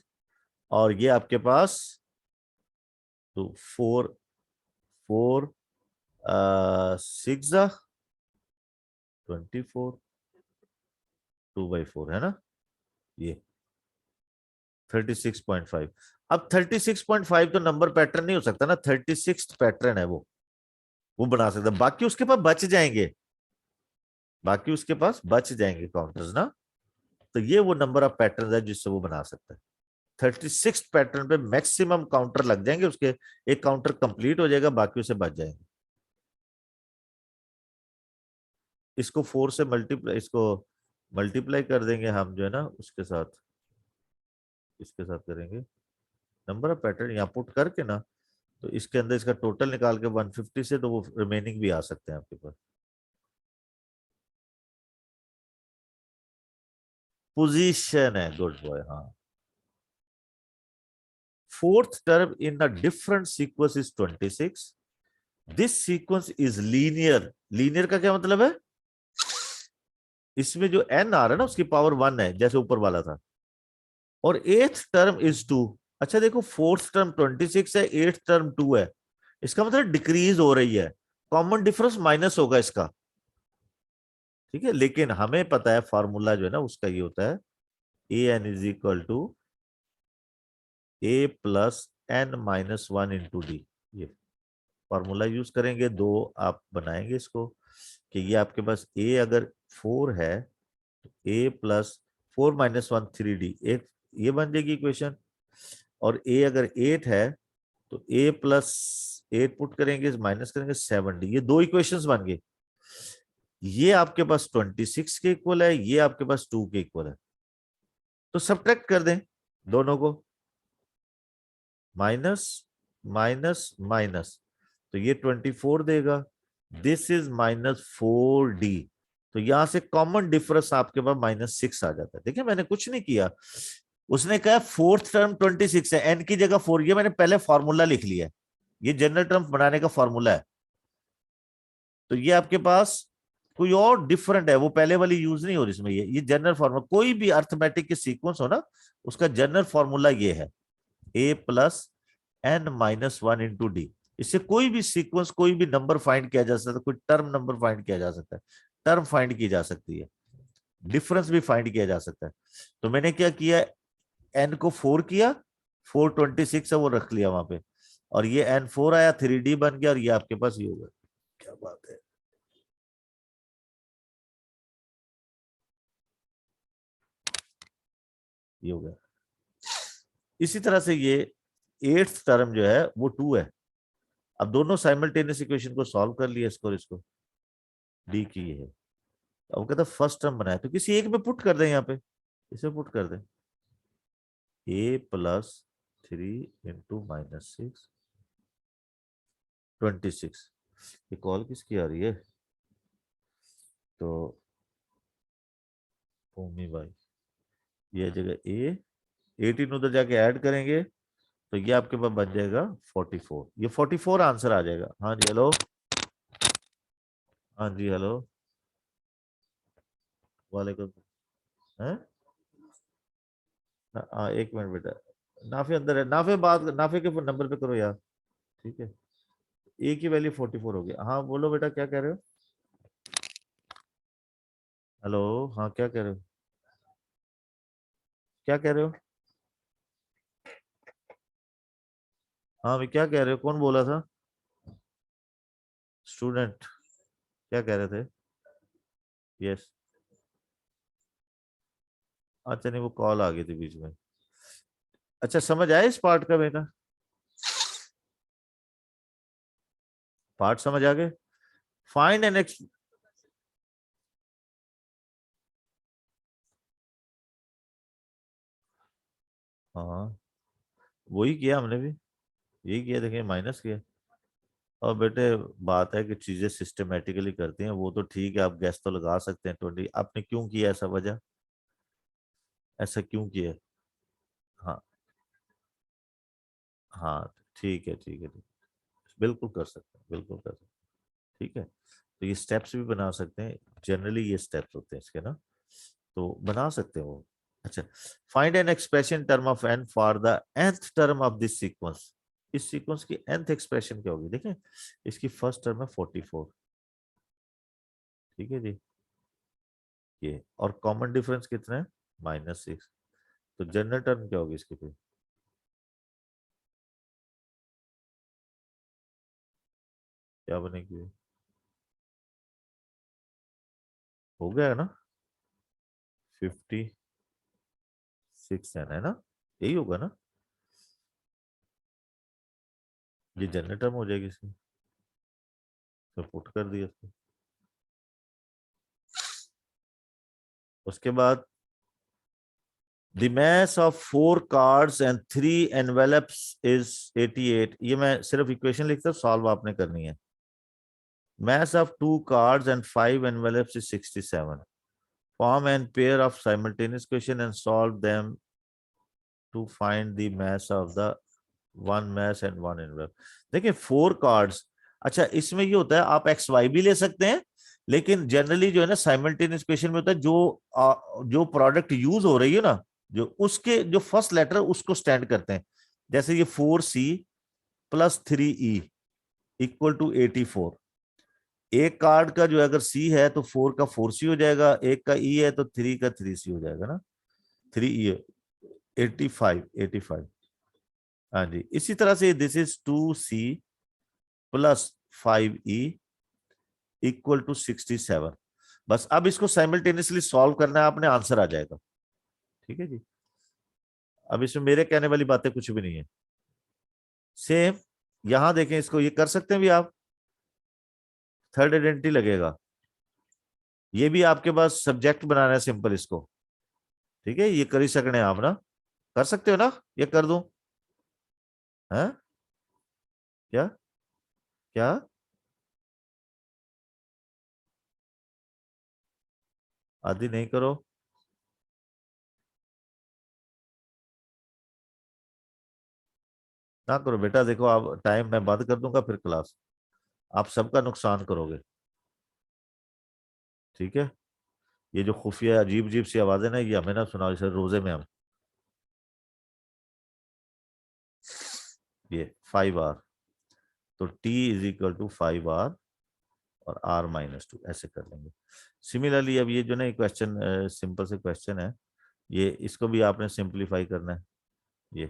और ये आपके पास तो 4 4 6 24, 2/4 है ना, ये 36.5। अब 36.5 तो नंबर पैटर्न नहीं हो सकता ना, 36 पैटर्न है वो बना सकता, बाकी उसके पास बच जाएंगे, बाकी उसके पास बच जाएंगे काउंटर्स ना, तो ये वो नंबर ऑफ पैटर्न है जिससे वो बना सकता है। 36 पैटर्न पे मैक्सिमम काउंटर लग जाएंगे उसके, एक काउंटर कंप्लीट हो जाएगा, बाकी उसे बच जाएंगे। इसको 4 से मल्टीप्लाई, इसको मल्टीप्लाई कर देंगे हम जो है ना उसके साथ, इसके साथ करेंगे नंबर ऑफ पैटर्न यहाँ पुट करके ना, तो इसके अंदर इसका टोटल निकाल के 150 से, तो वो रिमेनिंग भी आ सकते हैं आपके पास। पोजीशन है, गुड बॉय, हाँ। Fourth term in a different sequence is 26, this sequence is linear. Linear का क्या मतलब है, इसमें जो n आ रहा है ना उसकी पावर 1 है जैसे ऊपर वाला था, और एथ टर्म इज 2। अच्छा देखो, फोर्थ टर्म 26 है, एथ टर्म 2 है, इसका मतलब डिक्रीज हो रही है, कॉमन डिफरेंस माइनस होगा इसका, ठीक है। लेकिन हमें पता है फॉर्मूला जो है ना उसका ये होता है a n is equal to a + n - 1 into d. ये फॉर्मूला यूज करेंगे, दो आप बनाएंगे इसको, कि ये आपके पास a अगर 4 है तो a+4 - 1 3d, एक ये बन जाएगी इक्वेशन, और a अगर 8 है तो a+8 पुट करेंगे, माइनस करेंगे 7d, ये दो इक्वेशंस बन गए। ये आपके पास 26 के इक्वल है, ये आपके पास 2 के इक्वल है, तो सब्ट्रैक्ट कर दें दोनों को, माइनस माइनस माइनस, तो ये 24 देगा, दिस इज -4d, तो यहां से कॉमन डिफरेंस आपके पास -6 आ जाता है। देखिए मैंने कुछ नहीं किया, उसने कहा फोर्थ टर्म 26 है, n की जगह 4, ये मैंने पहले फॉर्मूला लिख लिया है, ये जनरल टर्म बनाने का फॉर्मूला है। तो ये आपके पास कोई और डिफरेंट है, वो पहले वाली यूज नहीं हो रही इसमें, ये जनरल फॉर्मूला, कोई भी अर्थमेटिक के सीक्वेंस हो ना उसका जनरल फॉर्मूला ये है a+n - 1 इंटू डी। इससे कोई भी सीक्वेंस, कोई भी नंबर फाइंड किया जा सकता है, कोई टर्म नंबर फाइंड किया जा सकता है, टर्म फाइंड की जा सकती है, डिफरेंस भी फाइंड किया जा सकता है। तो मैंने क्या किया, n को 4 किया, 426 है वो रख लिया वहां पे, और ये n4 आया, 3d बन गया, और ये आपके पास ये होगा। क्या बात है, ये हो गया। इसी तरह से ये एट्थ टर्म जो है वो 2 है। अब दोनों साइमल्टेनियस इक्वेशन को सॉल्व कर लिया, इसको और इसको, डी की ये है। अब कहता फर्स्ट टर्म बनाया, तो किसी एक में पुट कर दें, यहाँ पे इसे पुट कर दें, a + 3 × -6 26। ये कॉल किसकी आ रही है? तो भूमि भाई, ये जगह ए 18 उधर जाके ऐड करेंगे तो ये आपके पास बन जाएगा 44। ये 44 आंसर आ जाएगा। हाँ जी हेलो, हाँ जी हेलो, वालेकुम। हैं? हाँ एक मिनट बेटा, नाफे अंदर है, नाफे बात, नाफे के नंबर पे करो यार। ठीक है, ए की वैल्यू 44 हो गया। हाँ बोलो बेटा, क्या कह रहे हो? हेलो, हाँ क्या कह रहे हो? क्या कह रहे हो? हाँ भाई क्या कह रहे हो, कौन बोला था? स्टूडेंट, क्या कह रहे थे? यस। अच्छा नहीं, वो कॉल आ गई थी बीच में। अच्छा समझ आया इस पार्ट का बेटा? पार्ट समझ आ गए? फाइंड एन एक्स, हाँ वही किया हमने भी, यही किया, देखिए माइनस किया। और बेटे बात है कि चीजें सिस्टमेटिकली करती हैं, वो तो ठीक है, आप गैस तो लगा सकते हैं। 20 आपने क्यों किया, ऐसा वजह, ऐसा क्यों किया? हाँ हाँ ठीक है ठीक है ठीक है। बिल्कुल कर सकते हैं, बिल्कुल कर सकते हैं। ठीक है, तो ये स्टेप्स भी बना सकते हैं, जनरली ये स्टेप्स होते हैं इसके ना, तो बना सकते हो। अच्छा, find an expression term of n for the nth term of this sequence. इस सीक्वेंस की nth एक्सप्रेशन क्या होगी? देखें, इसकी फर्स्ट टर्म है 44। ठीक है जी, ये और कॉमन डिफरेंस कितना है? -6। तो जनरल टर्म क्या होगी इसकी फिर? क्या बनेगी? हो गया ना, 56 है ना, यही होगा ना? ये जनरल टर्म हो जाएगी इसकी, तो पुट कर दिया इसको। उसके बाद The mass of 4 cards and 3 envelopes is 88। ये मैं सिर्फ इक्वेशन लिखता हूँ, सॉल्व आपने करनी है। Mass of 2 cards and 5 envelopes is 67। Form and pair of simultaneous question and solve them to find the mass of the one mass and one envelope। देखिए 4 cards, अच्छा इसमें ये होता है आप एक्स वाई भी ले सकते हैं, लेकिन जनरली जो है ना साइमल्टेनियस क्वेश्चन में होता है जो प्रोडक्ट यूज हो रही है ना, जो उसके जो फर्स्ट लेटर उसको स्टैंड करते हैं। जैसे ये 4C + 3E = 84। एक कार्ड का जो है अगर सी है तो 4 का 4C हो जाएगा, एक का ई है तो 3 का 3C हो जाएगा ना, 3E 85 85। हाँ जी, इसी तरह से दिस इज 2C + 5E = 67। बस अब इसको साइमल्टेनियसली सॉल्व करना है आपने, आंसर आ जाएगा। ठीक है जी, अब इसमें मेरे कहने वाली बातें कुछ भी नहीं है। सेम यहां देखें, इसको ये कर सकते हैं भी आप, थर्ड आइडेंटिटी लगेगा। ये भी आपके पास सब्जेक्ट बनाना है सिंपल इसको। ठीक है, ये कर ही सकने आप ना, कर सकते हो ना, ये कर दूं? है क्या? क्या? आदि नहीं करो, ना करो बेटा। देखो आप, टाइम मैं बंद कर दूंगा फिर क्लास, आप सबका नुकसान करोगे। ठीक है, ये जो खुफिया अजीब अजीब सी आवाजें ना, ये हमें ना सुनाओ, जैसे रोजे में हम ये 5R, तो T = 5R और R-2 ऐसे कर लेंगे। सिमिलरली अब ये जो ना क्वेश्चन, सिंपल से क्वेश्चन है, ये इसको भी आपने सिंप्लीफाई करना है। ये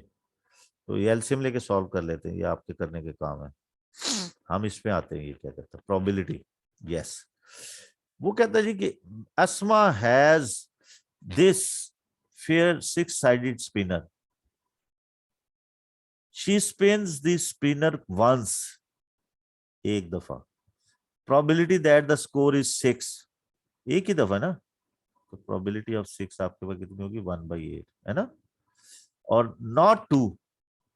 तो ये एलसीएम लेके सॉल्व कर लेते हैं, ये आपके करने के काम है। हम इस पे आते हैं, ये क्या कहते हैं, प्रोबेबिलिटी। यस, वो कहता है जी कि Asma has this fair 6 sided spinner, she spins the spinner once, एक दफा, probability that the score is 6, एक ही दफा ना, तो प्रोबेबिलिटी ऑफ 6 आपके पास कितनी होगी? 1/8 है ना, और नॉट 2,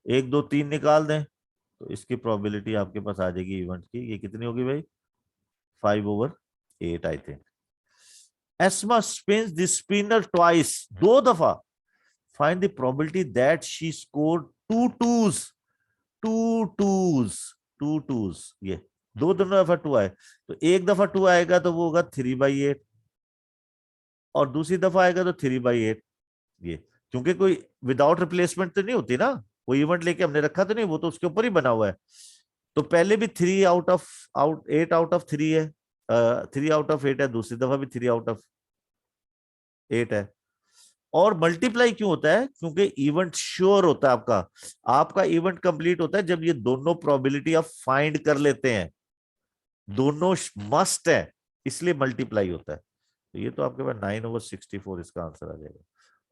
1 2 3 निकाल दें तो इसकी प्रोबेबिलिटी आपके पास आ जाएगी इवेंट की। ये कितनी होगी भाई? 5/8 I think. Esma spins the spinner twice, 2 दफा। Find the probability that she score 2 twos, 2 twos, 2 twos। ये दो दोनों दफा 2 आए तो एक दफा 2 आएगा तो वो होगा 3/8, और दूसरी दफा आएगा तो 3/8। ये क्योंकि कोई विदाउट रिप्लेसमेंट तो नहीं होती ना, कोई इवेंट लेके हमने रखा तो नहीं, वो तो उसके ऊपर ही बना हुआ है। तो पहले भी 3/8 है, 3/8 है, दूसरी दफा भी 3/8 है। और मल्टीप्लाई क्यों होता है? क्योंकि इवेंट श्योर होता है आपका। आपका इवेंट कंप्लीट होता है जब ये दोनों प्रोबेबिलिटी आप फाइंड कर लेते हैं, दोनों मस्ट है, इसलिए मल्टीप्लाई होता है। तो ये तो आपके पास 9/64 इसका आंसर आ जाएगा।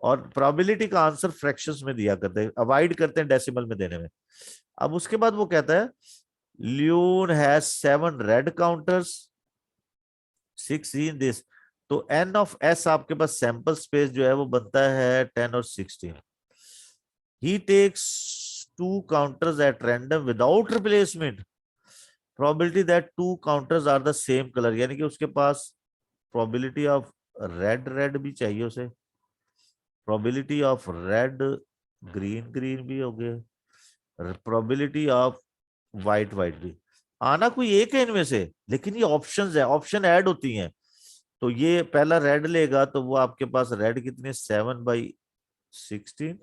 और प्रोबेबिलिटी का आंसर फ्रैक्शंस में दिया करते हैं, अवॉइड करते हैं डेसिमल में देने में। अब उसके बाद वो कहता है Lune has 7 red counters, 6 in this. तो एन ऑफ एस आपके पास सैंपल स्पेस जो है वो बनता है 10 और 16। He takes 2 counters at random without replacement, probability that 2 counters are the same colour, यानी कि उसके पास प्रोबेबिलिटी ऑफ रेड रेड भी चाहिए उसे, probability of red green green भी हो गए, प्रोबेबिलिटी ऑफ वाइट वाइट भी। आना कोई एक है इनमें से, लेकिन ये ऑप्शंस है, ऑप्शन ऐड होती हैं। तो ये पहला रेड लेगा तो वो आपके पास रेड कितने, 7/16,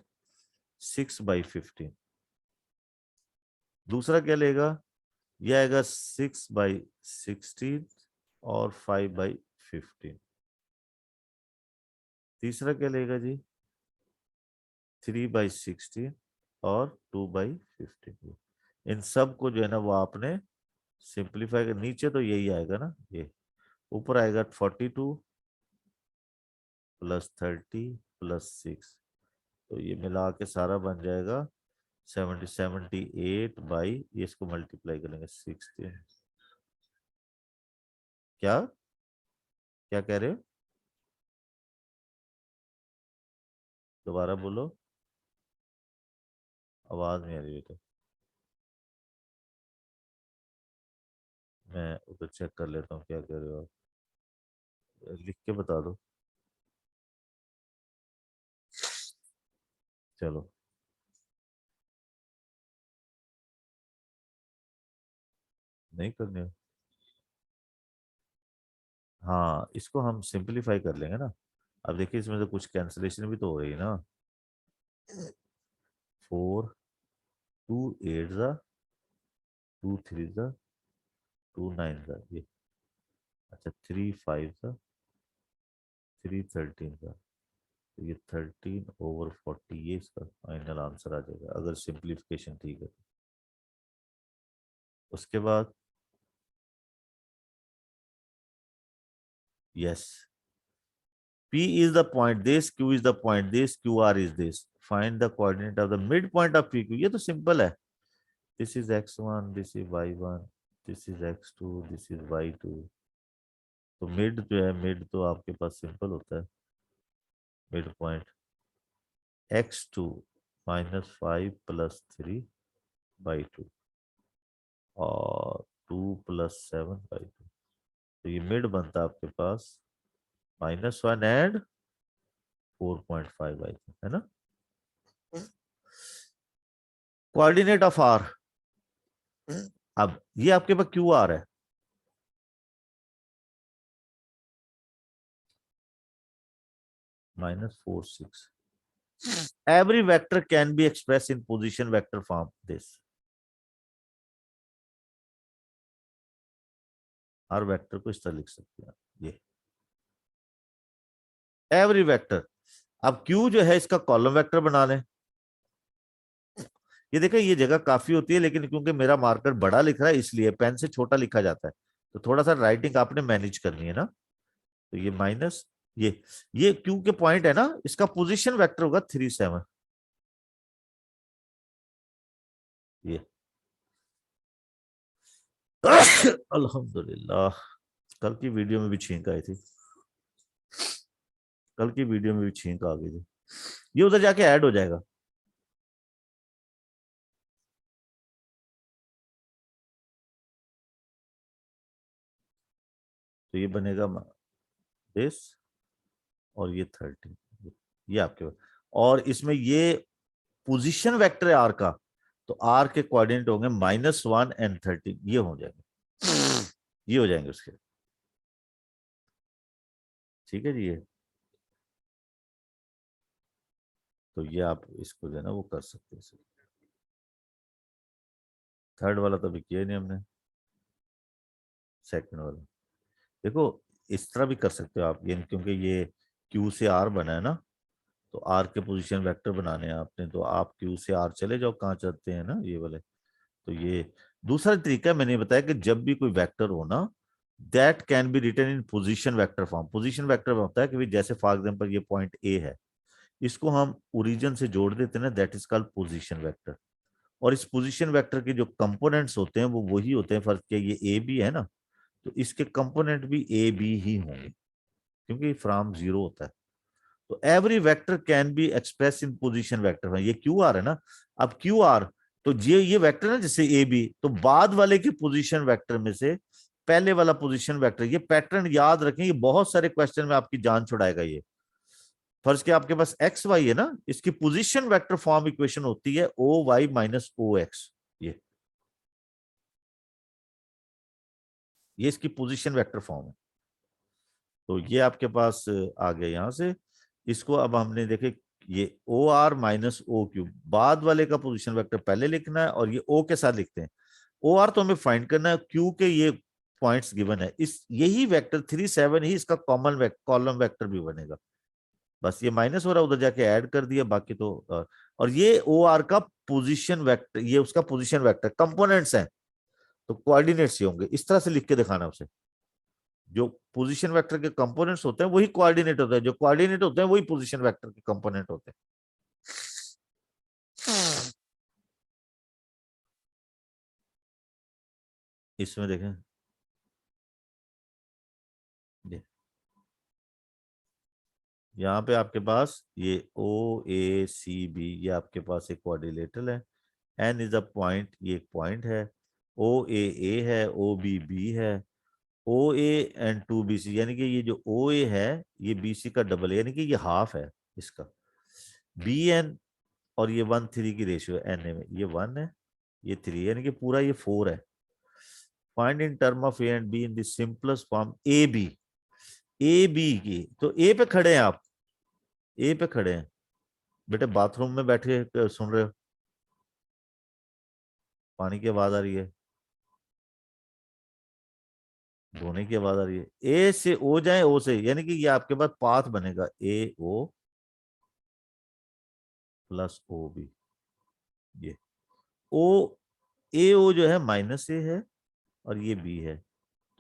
6/15। दूसरा क्या लेगा? ये आएगा 6/16 और 5/15। तीसरा क्या लेगा जी? 3/16 और 2/15। इन सब को जो है ना वो आपने सिंप्लीफाई कर, नीचे तो यही आएगा ना, ये ऊपर आएगा 42 + 30 + 6, तो ये मिला के सारा बन जाएगा 78 बाई, ये इसको मल्टीप्लाई करेंगे 16। क्या क्या कह रहे हो? दोबारा बोलो, आवाज नहीं आ रही बेटा। मैं उधर चेक कर लेता हूँ क्या कह रहे हो आप, लिख के बता दो। चलो नहीं करने हो? हाँ, इसको हम सिंपलीफाई कर लेंगे ना। अब देखिए इसमें तो कुछ कैंसिलेशन भी तो हो रही है ना। 4 2 8 जा, 2 3 जा, 2 9 जा, ये अच्छा 3 5 जा, 3 13 जा, तो ये 13/40, ये इसका फाइनल आंसर आ जाएगा अगर सिंप्लीफिकेशन ठीक है। उसके बाद yes, P is the point this, Q is the point this, QR is this. Find the coordinate of the midpoint of PQ. ये तो सिंपल है। This is x1, this is y1, this is x2, this is y2। तो mid जो है, mid तो आपके पास simple होता है, मिड पॉइंट x2 -5 + 3/2 और 2 + 7/2। तो ये मिड बनता है आपके पास -1 एंड 4.5 आई थिंक, है ना। कोऑर्डिनेट ऑफ आर, अब ये आपके पास क्यू आर है, -4 6। Every vector can be expressed in position vector form this। Her vector को इस तरह लिख सकते हैं ये एवरी वेक्टर। अब क्यू जो है इसका कॉलम वेक्टर बना लें। ये देखिए ये जगह काफी होती है, लेकिन क्योंकि मेरा मार्कर बड़ा लिख रहा है इसलिए पेन से छोटा लिखा जाता है, तो थोड़ा सा राइटिंग आपने मैनेज करनी है ना। तो ये माइनस, ये क्यू के पॉइंट है ना, इसका पोजीशन वेक्टर होगा 3 7। ये अल्हम्दुलिल्लाह, कल की वीडियो में भी छींक आई थी, कल की वीडियो में भी छींक आ गई थी। ये उधर जाके ऐड हो जाएगा। तो ये बनेगा दिस और ये 30, ये आपके पास। और इसमें ये पोजीशन वेक्टर है आर का, तो आर के कोऑर्डिनेट होंगे -1 एंड 30, ये हो जाएंगे, ये हो जाएंगे उसके। ठीक है जी। ये तो ये आप इसको जो है ना वो कर सकते हैं। थर्ड वाला तो अभी किया नहीं हमने, सेकंड वाला देखो इस तरह भी कर सकते हो आप, ये क्योंकि ये क्यू से आर बना है ना, तो आर के पोजीशन वेक्टर बनाने हैं आपने, तो आप क्यू से आर चले जाओ कहाँ चाहते हैं ना, ये वाले। तो ये दूसरा तरीका मैंने बताया कि जब भी कोई वेक्टर हो ना, that can be written in position vector form. Position vector में होता है कि जैसे फॉर एग्जांपल ये पॉइंट ए है, इसको हम ओरिजिन से जोड़ देते हैं ना, that is called position vector. और इस पोजीशन वेक्टर के जो कंपोनेंट्स होते हैं वो वही होते हैं, फर्क क्या ये ए बी है ना, तो इसके कंपोनेंट भी ए बी ही होंगे, क्योंकि फ्रॉम जीरो होता है। तो every vector can be express in position vector. ये क्यू आर है ना, अब क्यू आर, तो ये वेक्टर है जैसे ए बी, तो बाद वाले के पोजीशन वेक्टर में से पहले वाला पोजीशन वेक्टर, ये पैटर्न याद रखें, ये बहुत सारे क्वेश्चन में आपकी जान छुड़ाएगा। ये फर्ज के आपके पास एक्स वाई है ना, इसकी पोजीशन वेक्टर फॉर्म इक्वेशन होती है ओ वाई माइनस ओ एक्स। ये इसकी पोजीशन वेक्टर फॉर्म है। तो ये आपके पास आ गया यहां से। इसको अब हमने देखे, ये O R minus O Q, बाद वाले का पोजीशन वेक्टर पहले लिखना है और ये ओ के साथ लिखते हैं। ओ आर तो हमें फाइंड करना है, क्यू के ये पॉइंट्स गिवन है, इस यही वेक्टर 3 7 ही इसका कॉमन कॉलम वेक्टर भी बनेगा। बस ये माइनस हो रहा है, उधर जाके ऐड कर दिया, बाकी तो और ये ओ आर का पोजीशन वेक्टर, ये उसका पोजीशन वेक्टर कंपोनेंट्स हैं, तो कोऑर्डिनेट्स ही होंगे। इस तरह से लिख के दिखाना उसे, जो पोजीशन वेक्टर के कंपोनेंट्स होते हैं वही कोऑर्डिनेट होता है, जो कोऑर्डिनेट होते हैं वही पोजीशन वेक्टर के कंपोनेंट होते हैं। इसमें देखें, ये यहाँ पे आपके पास ये ओ ए सी बी, ये आपके पास एक क्वाड्रिलेटरल है। एन इज अ पॉइंट, ये एक पॉइंट है। ओ ए है, ओ बी बी है, ओ ए एंड 2 BC, यानी कि ये जो ओ ए है ये बी सी का डबल है, यानी कि ये हाफ है इसका। बी एन, और ये 1 3 की रेशियो है एन ए में, ये 1 है ये 3, यानी कि पूरा ये 4 है। Find in term of A and B in the simplest form A B. A B की, तो ए पे खड़े हैं आप, ए पे खड़े हैं बेटे, बाथरूम में बैठे सुन रहे हो, पानी की आवाज आ रही है, धोने की आवाज आ रही है। ए से ओ जाए, ओ से, यानी कि ये आपके पास पाथ बनेगा ए ओ प्लस ओ बी। ये ओ ए ओ जो है माइनस ए है और ये बी है,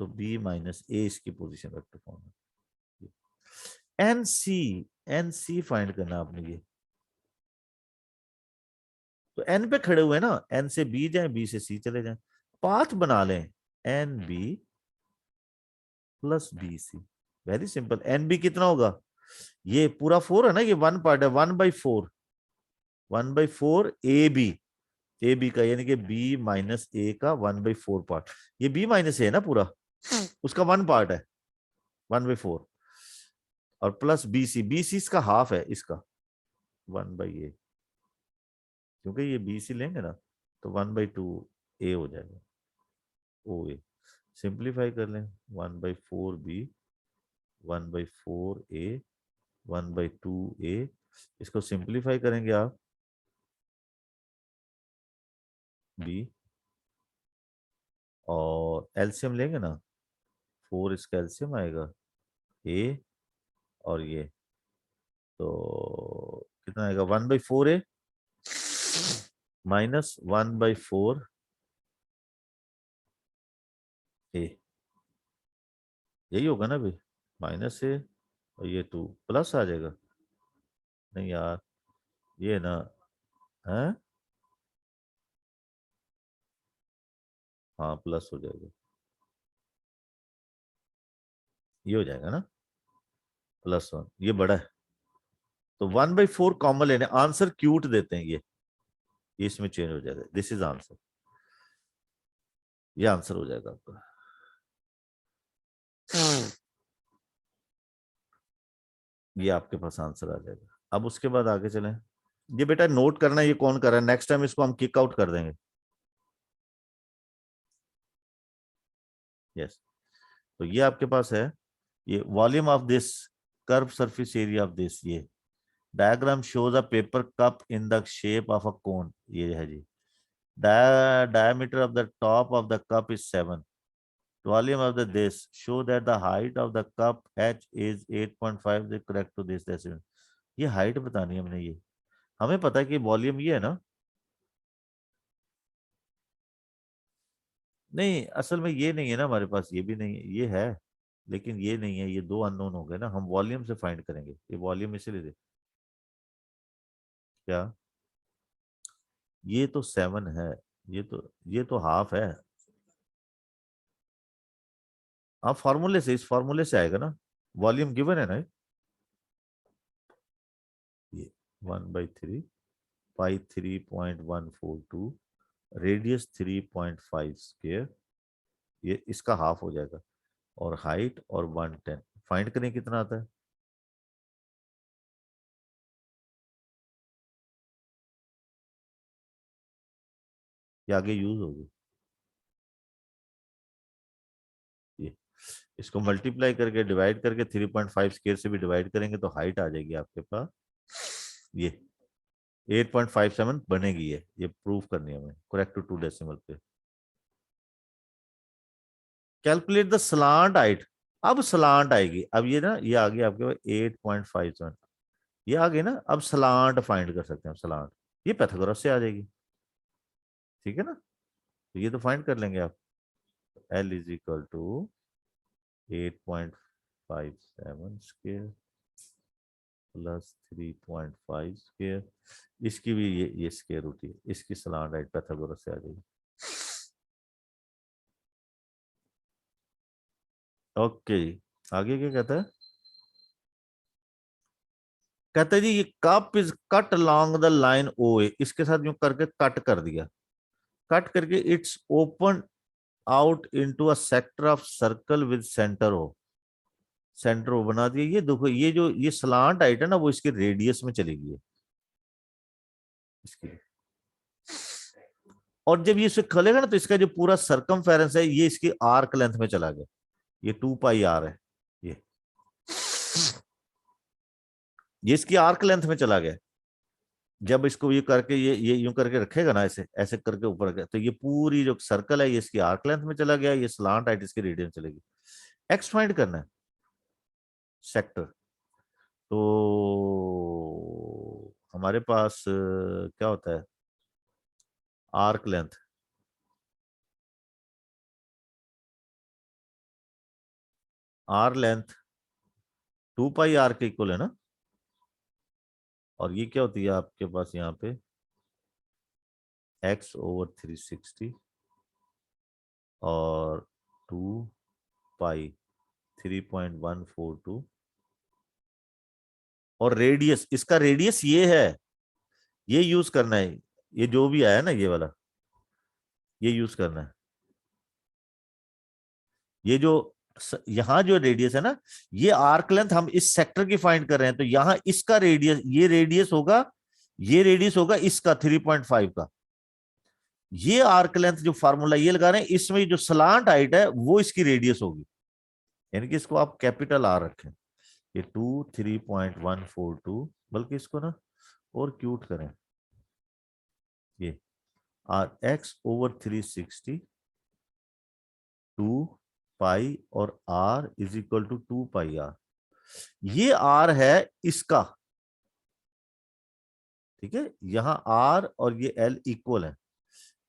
तो बी माइनस ए इसकी पोजीशन वेक्टर फॉर्म है। एन सी फाइंड करना आपने ये, तो एन पे खड़े हुए ना, एन से बी जाए, बी से सी चले जाए, पाथ बना लें N B plus B C. Very simple. N B कितना होगा, ये पूरा 4 है ना, ये 1 पार्ट है, 1/4, 1/4 ए बी, ए बी का, यानी कि बी माइनस ए का 1/4 पार्ट, ये बी माइनस ए है ना पूरा, उसका 1 पार्ट है 1/4, और plus B C, B C इसका हाफ है इसका 1/a, क्योंकि ये बी सी लेंगे ना, तो 1/2 ए हो जाएगा, ओ ए। सिंप्लीफाई कर लें, 1/4 बी, 1/4 ए, 1/2 ए, इसको सिंप्लीफाई करेंगे आप, बी, और एलसीएम लेंगे ना, 4 इसका एलसीएम आएगा ए, और ये तो कितना आएगा, 1/4 ए माइनस 1/4 ए, यही होगा ना भाई, माइनस ए और ये 2 प्लस आ जाएगा, नहीं यार ये ना है, हाँ प्लस हो जाएगा, ये हो जाएगा ना +1, ये बड़ा है, तो 1/4 कॉमन लेने, आंसर क्यूट देते हैं ये इसमें चेंज हो जाएगा, दिस इज आंसर, ये आंसर हो जाएगा आपका। ये आपके पास आंसर आ जाएगा। अब उसके बाद आगे चलें। ये बेटा नोट करना है ये कौन कर रहा है, नेक्स्ट टाइम इसको हम किक आउट कर देंगे। यस, तो ये आपके पास है, ये volume of this curve surface area of this, ये diagram shows a paper cup in the shape of a cone, ये है जी। Diameter of the top of the cup is 7. Volume of the this show that the height of the cup h is 8.5 is correct to this decimal. ये height बतानी है हमने, ये हमें पता है कि वॉल्यूम ये है ना। नहीं, असल में ये नहीं है ना हमारे पास, ये भी नहीं है, ये है लेकिन ये नहीं है, ये दो अननोन हो गए ना, हम वॉल्यूम से फाइंड करेंगे। ये वॉल्यूम इसीलिए दे क्या, ये तो 7 है, ये तो हाफ है। आप फॉर्मूले से, इस फॉर्मूले से आएगा ना, वॉल्यूम गिवन है ना, ये 1/3 पाई 3.142 रेडियस 3.5 स्क्वायर, ये इसका हाफ हो जाएगा, और हाइट और 110 फाइंड करें कितना आता है। ये आगे यूज होगी, ये इसको मल्टीप्लाई करके डिवाइड करके 3.5 स्क्वायर से भी डिवाइड करेंगे तो हाइट आ जाएगी आपके पास, ये 8.57 बनेगी। ये प्रूफ करनी है हमें, करेक्ट टू 2 डेसिमल पे। कैलकुलेट द स्लांट हाइट, अब स्लांट आएगी, अब ये ना, ये आ गया आपके पास 8.57, ये आ गई ना, अब स्लांट फाइंड कर सकते हैं, स्लांट ये पैथागोरस से आ जाएगी, ठीक है ना, तो ये तो फाइंड कर लेंगे आप। L is equal to 8.57 square plus 3.5 square, इसकी भी ये स्क्वायर रूट है, इसकी स्लांट हाइट पैथागोरस से आ जाएगी। ओके, आगे क्या कहता है, कहता है जी ये cup is cut along the line O A, इसके साथ यूं करके कट कर दिया, कट करके it's open out into a sector of circle with centre O, centre O बना दिया। ये देखो, ये जो ये स्लांट हाइट है ना, वो इसके रेडियस में चली गई है इसकी, और जब ये इसे खोलेगा ना तो इसका जो पूरा सरकमफेरेंस है ये इसकी आर्क लेंथ में चला गया, ये 2 पाई आर है, ये इसकी आर्क लेंथ में चला गया। जब इसको ये करके ये यूं करके रखेगा ना, ऐसे ऐसे करके ऊपर रखेगा, तो ये पूरी जो सर्कल है ये इसकी आर्क लेंथ में चला गया, ये स्लांट हाइट इसकी रेडियस में चलेगी। एक्स फाइंड करना है, सेक्टर, तो हमारे पास क्या होता है, arc length, R length 2 pi R के इक्वल है ना, और ये क्या होती है आपके पास यहाँ पे x/360 और 2 पाई 3.142, और रेडियस, इसका रेडियस ये है, ये यूज करना है, ये जो भी आया ना ये वाला, ये यूज करना है। ये जो यहां जो रेडियस है ना, ये आर्क लेंथ हम इस सेक्टर की फाइंड कर रहे हैं, तो यहां इसका रेडियस, ये रेडियस होगा, ये रेडियस होगा इसका 3.5 का, ये आर्क लेंथ जो फार्मूला ये लगा रहे हैं, इसमें जो स्लांट हाइट है वो इसकी रेडियस होगी, यानी कि इसको आप कैपिटल आर रखें, ये 3.142, बल्कि इसको ना और क्यूट करें, ये आर x/360 2 पाई और r is equal to 2 pi R, ये r है इसका, ठीक है, यहां r और ये l इक्वल है,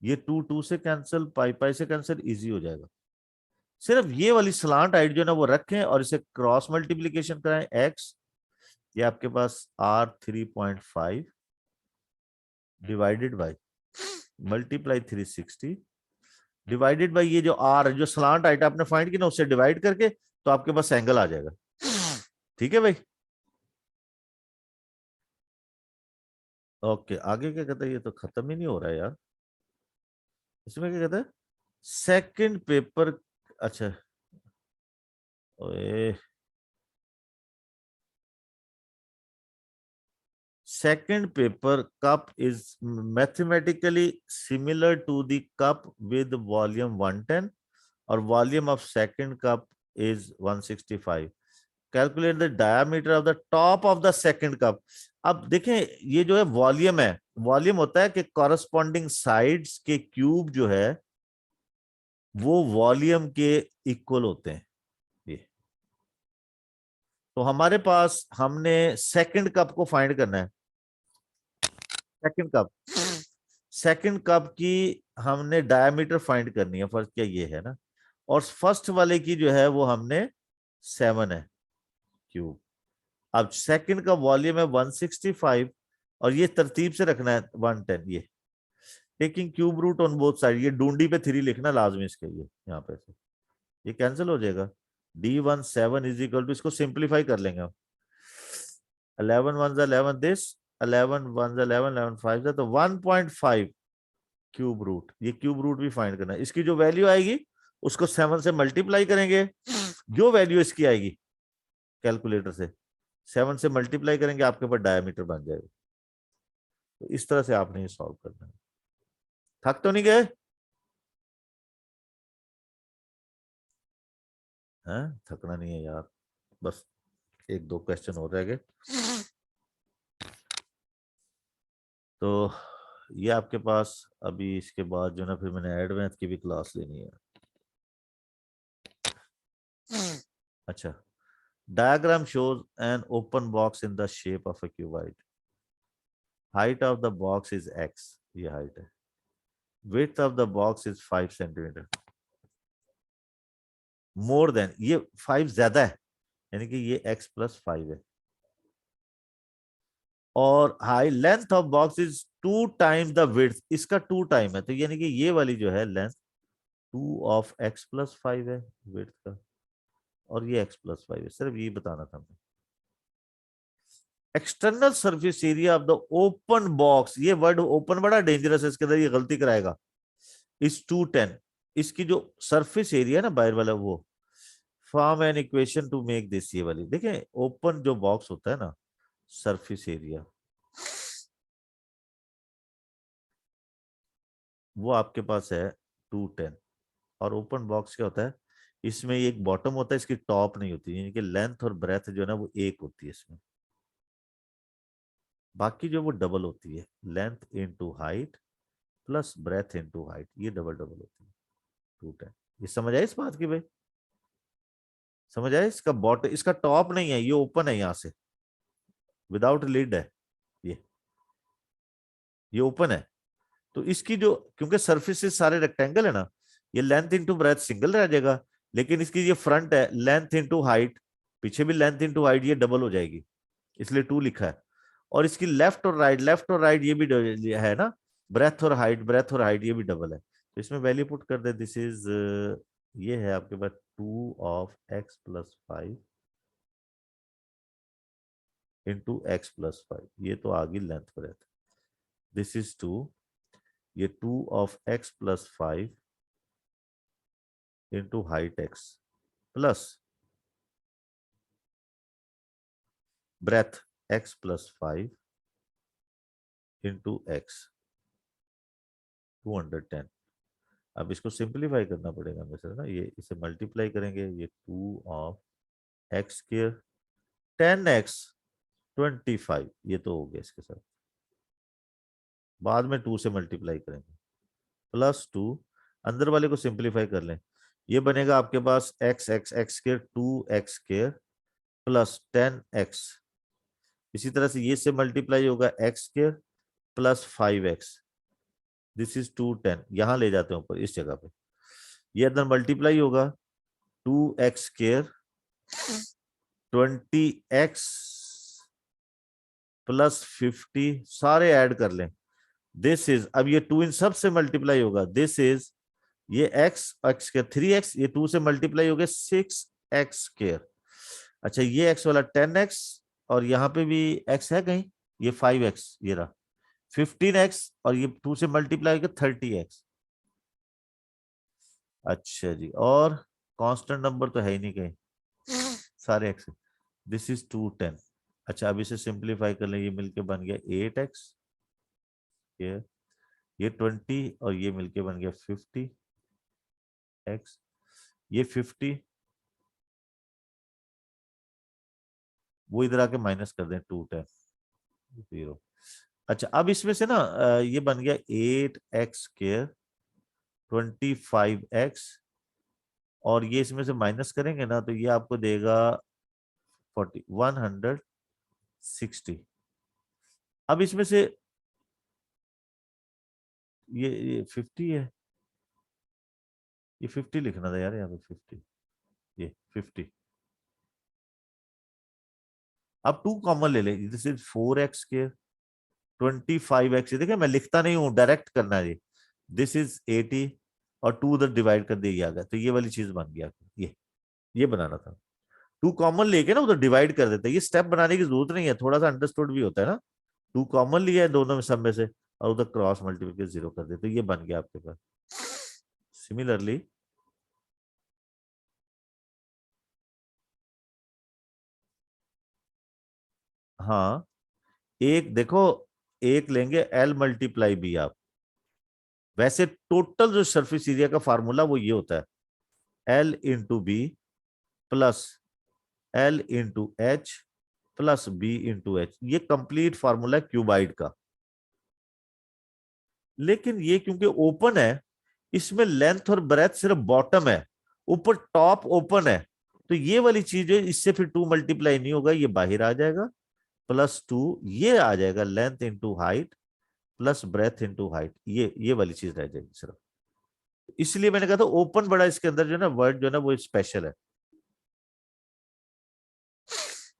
ये 2 से कैंसिल, पाई पाई से कैंसिल, इजी हो जाएगा। सिर्फ ये वाली स्लांट हाइट जो है ना वो रखें और इसे क्रॉस मल्टीप्लीकेशन कराएं, x, ये आपके पास r 3.5 divided by multiply 360 divided by ये जो r जो स्लांट हाइट आपने फाइंड की ना, उससे डिवाइड करके तो आपके पास एंगल आ जाएगा, ठीक है भाई। ओके, आगे क्या कहता है, ये तो खत्म ही नहीं हो रहा है यार, इसमें क्या कहता है, सेकंड पेपर, अच्छा ओए, second paper cup is mathematically similar to the cup with volume 110 or volume of second cup is 165. Calculate the diameter of the top of the second cup. अब देखें, ये जो है वॉल्यूम है, वॉल्यूम होता है कि कॉरस्पॉन्डिंग साइड्स के क्यूब जो है वो वॉल्यूम के इक्वल होते हैं। ये तो हमारे पास, हमने सेकंड कप को फाइंड करना है। सेकंड कप, सेकंड कप की हमने डायमीटर फाइंड करनी है, फर्स्ट क्या ये है ना, और फर्स्ट वाले की जो है वो हमने 7 है क्यूब। अब सेकंड का वॉल्यूम है 165 और ये तरतीब से रखना है 110। ये taking cube root on both side, ये डूंडी पे 3 लिखना लाजमी इसके, ये यहाँ पे से ये कैंसिल हो जाएगा। D17 इज इक्वल टू, इसको सिंप्लीफाई कर लेंगे हम, 11 1 11 दिस, 11 1 11 11 5 तो 1.5 क्यूब रूट। ये क्यूब रूट भी फाइंड करना है। इसकी जो वैल्यू आएगी उसको 7 से मल्टीप्लाई करेंगे, जो वैल्यू इसकी आएगी कैलकुलेटर से 7 से मल्टीप्लाई करेंगे, आपके पास डायमीटर बन जाएगा। तो इस तरह से आपने ये सॉल्व करना है। थक तो नहीं गए? हैं, थकना नहीं है यार, बस 1-2 क्वेश्चन और रह गए। तो ये आपके पास अभी इसके बाद जो ना, फिर मैंने एडवांस की भी क्लास लेनी है। अच्छा, diagram shows an open box in the shape of a cuboid. Height of the box is x, ये height है। Width of the box is 5 centimetre. More than, ये 5 ज्यादा है, यानी कि ये x + 5 है। और high length of box is 2 times the width, इसका 2 टाइम है, तो यानी कि ये वाली जो है लेंथ 2 ऑफ x + 5 है विड्थ का, और ये x + 5 है। सिर्फ ये बताना था हमें। External surface area of the open box, ये वर्ड ओपन बड़ा डेंजरस है, इसके अंदर ये गलती कराएगा। इज 210, इसकी जो सरफेस एरिया है ना बाहर वाला, वो form an equation two make this, ये वाली देखें, ओपन जो बॉक्स होता है ना, सरफेस एरिया वो आपके पास है 210। और ओपन बॉक्स क्या होता है, इसमें एक बॉटम होता है, इसकी टॉप नहीं होती, यानी कि लेंथ और ब्रेथ जो है ना वो एक होती है इसमें, बाकी जो वो डबल होती है, length into height plus breadth into height, ये डबल डबल होती है 210। ये समझ आए इस बात की भाई? समझ आए? इसका बॉटम, इसका टॉप नहीं है, ये ओपन है, यहाँ से विदाउट लिड है, ये ओपन है। तो इसकी जो, क्योंकि सर्फेसिस सारे रेक्टेंगल है ना, ये लेंथ इनटू ब्रेथ सिंगल रह जाएगा, लेकिन इसकी ये फ्रंट है, लेंथ इनटू हाइट, पीछे भी लेंथ इनटू हाइट, ये डबल हो जाएगी, इसलिए 2 लिखा है। और इसकी लेफ्ट और राइट, लेफ्ट और राइट ये भी है ना, ब्रेथ और हाइट, ब्रेथ और हाइट ये भी डबल है। तो इसमें वैल्यू पुट कर दे, दिस इज, ये है आपके पास 2 ऑफ x + 5 इंटू x + 5, ये तो आ गई लेंथ ब्रेथ। दिस इज 2, ये 2 of x + 5 into height x plus breadth x + 5 into x 210। अब इसको सिंप्लीफाई करना पड़ेगा हमें सर ना, ये इसे मल्टीप्लाई करेंगे, ये 2 ऑफ x², 10x 25, ये तो हो गया इसके साथ, बाद में 2 से मल्टीप्लाई करेंगे, +2, अंदर वाले को सिंप्लीफाई कर लें, ये बनेगा आपके पास x 2x² प्लस 10x, इसी तरह से ये से मल्टीप्लाई होगा x² plus 5x, this is 210, यहां ले जाते हैं ऊपर इस जगह पे, ये अंदर मल्टीप्लाई होगा 2x² 20x प्लस 50, सारे ऐड कर लें, दिस इज, अब ये 2 इन सब से मल्टीप्लाई होगा, दिस इज, ये x² 3x, ये 2 से मल्टीप्लाई हो गया 6x²। अच्छा, ये x वाला 10x, और यहाँ पे भी x है कहीं, ये 5x, ये रहा 15x, और ये 2 से मल्टीप्लाई हो गया 30x। अच्छा जी, और कांस्टेंट नंबर तो है ही नहीं कहीं, सारे एक्स। This is 210। अच्छा अब इसे सिंप्लीफाई कर लें, ये मिलके बन गया 8x, ये 20 और ये मिलके बन गया 50x, ये 50, वो इधर आके माइनस कर दें 210 0। अच्छा अब इसमें से ना ये बन गया 8x², 25x, और ये इसमें से माइनस करेंगे ना तो ये आपको देगा 160। अब इसमें से ये 50 है, ये 50 लिखना था यार यहाँ पे 50, ये 50। अब 2 कॉमन ले ले, दिस इज 4x², 25x, देखिए मैं लिखता नहीं हूं, डायरेक्ट करना है ये। दिस इज 80 और 2 उधर डिवाइड कर दिया गया, तो ये वाली चीज बन गया। ये बनाना था, 2 कॉमन लेके ना उधर डिवाइड कर देते हैं। ये स्टेप बनाने की जरूरत नहीं है, थोड़ा सा अंडरस्टूड भी होता है ना। 2 कॉमन लिया है दोनों में, सब में से, और उधर क्रॉस मल्टीप्लिकेशन 0 कर देते, तो ये बन गया आपके पास। सिमिलरली हाँ, एक देखो, एक लेंगे L मल्टीप्लाई बी आप। वैसे टोटल जो सरफेस एरिया का फार्मूला वो ये होता है, L × B plus L × H plus B × H, ये कंप्लीट फार्मूला है क्यूबाइड का। लेकिन ये क्योंकि ओपन है, इसमें लेंथ और ब्रेथ सिर्फ बॉटम है, ऊपर टॉप ओपन है, तो ये वाली चीज है, इससे फिर 2 मल्टीप्लाई नहीं होगा, ये बाहर आ जाएगा, +2 ये आ जाएगा, length into height plus breadth into height, ये वाली चीज रह जाएगी सिर्फ। इसलिए मैंने कहा था ओपन बड़ा, इसके अंदर जो है ना वर्ड जो है ना वो स्पेशल है।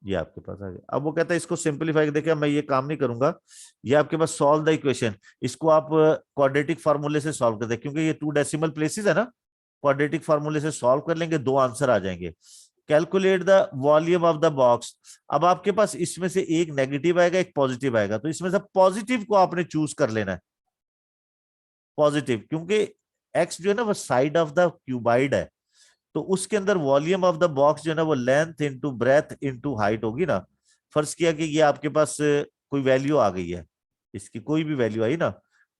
ये आपके पास आ गया। अब वो कहता है इसको सिंपलीफाई, देखिए मैं ये काम नहीं करूंगा, ये आपके पास सॉल्व द इक्वेशन, इसको आप क्वाड्रेटिक फार्मूले से सॉल्व कर दे, क्योंकि ये 2 डेसिमल प्लेसेस है ना, क्वाड्रेटिक फार्मूले से सॉल्व कर लेंगे, 2 आंसर आ जाएंगे। Calculate the volume of the box. अब आपके पास इसमें से एक नेगेटिव आएगा, एक पॉजिटिव आएगा, तो इसमें से पॉजिटिव को आपने चूज कर लेना है, पॉजिटिव, क्योंकि एक्स जो है ना वो साइड ऑफ द क्यूबाइड है, तो उसके अंदर वॉल्यूम ऑफ द बॉक्स जो है ना वो length into breadth into height होगी ना। फर्ज किया कि ये आपके पास कोई वैल्यू आ गई है, इसकी कोई भी वैल्यू आई ना,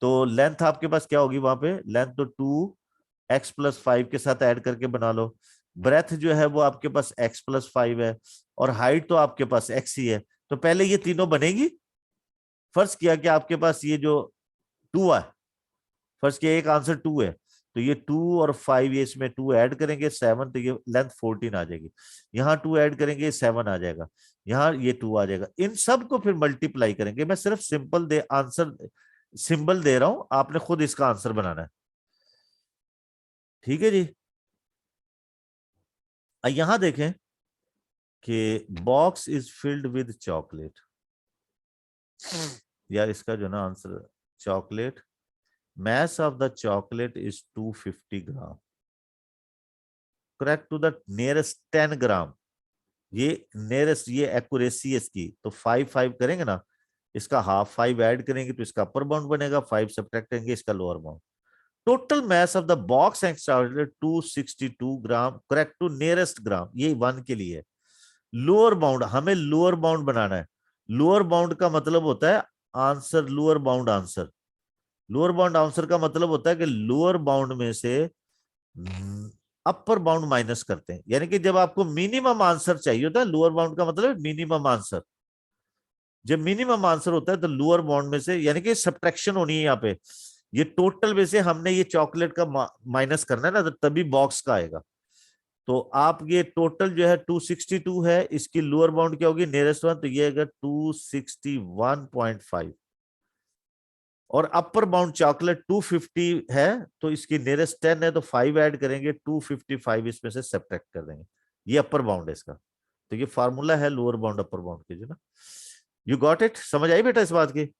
तो लेंथ आपके पास क्या होगी वहां पे, लेंथ तो 2x + 5 के साथ ऐड करके बना लो। ब्रेथ जो है वो आपके पास x + 5 है, और हाइट तो आपके पास x ही है, तो पहले ये तीनों बनेगी। फर्ज किया कि आपके पास ये जो 2 है, फर्स्ट के एक आंसर 2 है, तो ये 2 और 5, ये इसमें 2 ऐड करेंगे 7, तो ये लेंथ 14 आ जाएगी। यहाँ 2 ऐड करेंगे 7 आ जाएगा, यहाँ ये 2 आ जाएगा। इन सब को फिर मल्टीप्लाई करेंगे, मैं सिर्फ सिंपल दे आंसर सिंबल दे रहा हूं, आपने खुद इसका आंसर बनाना है। ठीक है जी। यहां देखें कि box is filled with chocolate, यार इसका जो ना answer, chocolate, mass of the chocolate is 250 gram, correct to the nearest 10 gram. ये नियरेस्ट, ये एक्यूरेसी है इसकी, तो 5 5 करेंगे ना, इसका हाफ 5 ऐड करेंगे तो इसका अपर बाउंड बनेगा, 5 सब्ट्रैक्ट करेंगे इसका lower bound. Total mass of the box and chocolate 262 gram, correct to nearest gram, ये 1 के लिए है। लोअर बाउंड, हमें लोअर बाउंड बनाना है। लोअर बाउंड का मतलब होता है answer, lower bound answer. Lower bound answer का मतलब होता है कि लोअर बाउंड में से अपर बाउंड माइनस करते हैं, यानी कि जब आपको मिनिमम आंसर चाहिए होता है, लोअर बाउंड का मतलब मिनिमम आंसर, जब मिनिमम आंसर होता है तो लोअर बाउंड में से, यानी कि सब्ट्रैक्शन होनी है यहाँ पे, ये टोटल में से हमने ये चॉकलेट का माइनस करना है ना, तो तभी बॉक्स का आएगा। तो आप ये टोटल जो है 262 है, इसकी लोअर बाउंड क्या होगी, नियरेस्ट वन, तो ये अगर 261.5, और अपर बाउंड चॉकलेट 250 है, तो इसकी नियरेस्ट 10 है, तो 5 ऐड करेंगे, 255 इसमें से सब्ट्रैक्ट कर देंगे, ये अपर बाउंड है इसका। तो ये फार्मूला है लोअर बाउंड अपर बाउंड की जो ना। यू गॉट इट, समझ आई बेटा इस बात की?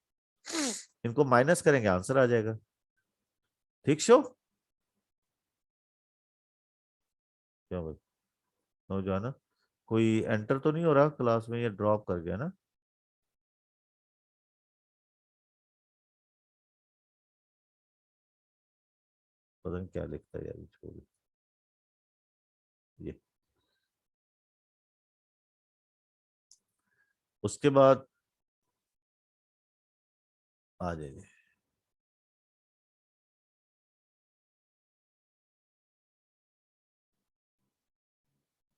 इनको माइनस करेंगे आंसर आ जाएगा। ठीक शो, क्या भाई नौजवान, कोई एंटर तो नहीं हो रहा क्लास में, ये ड्रॉप कर गया ना? पता नहीं क्या लिखता है यार, छोड़ ये। उसके बाद आ जाइए,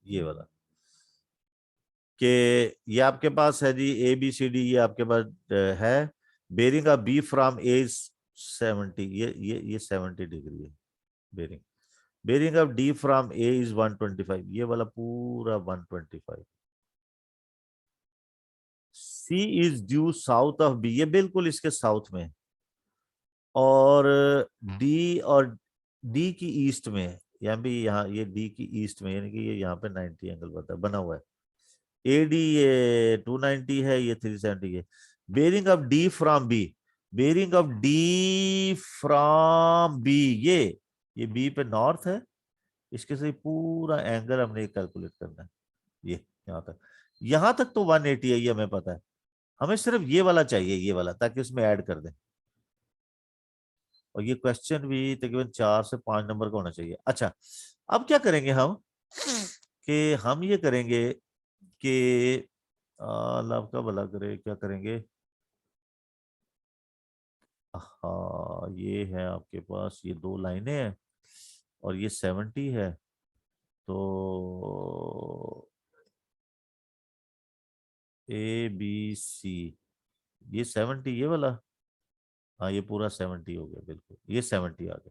ये वाला कि ये आपके पास है जी, ए बी सी डी, ये आपके पास है। Bearing of B from A 70, ये 70 डिग्री है bearing. Bearing of D from A is 125, ये वाला पूरा 125। C is due south of B, ये बिल्कुल इसके साउथ में। और डी और डी की ईस्ट में, यहाँ भी, यहाँ ये डी की ईस्ट में, यानी कि ये यहाँ पे 90 एंगल बना हुआ है। एडी ये 290 है, ये 370 है। Bearing of D from B, bearing of D from B, ये बी पे नॉर्थ है, इसके से पूरा एंगल हमने कैलकुलेट करना है। ये यहां तक तो 180 है, ये हमें पता है। हमें सिर्फ ये वाला चाहिए, ये वाला, ताकि उसमें ऐड कर दें। और ये क्वेश्चन भी तकरीबन 4 से 5 नंबर का होना चाहिए। अच्छा, अब क्या करेंगे हम कि हम ये करेंगे कि अल्लाह आपका भला करे, क्या करेंगे। हाँ, ये है आपके पास, ये 2 लाइनें हैं और ये 70 है, तो ए बी सी, ये 70, ये वाला, हाँ ये पूरा 70 हो गया, बिल्कुल ये 70 आ गया।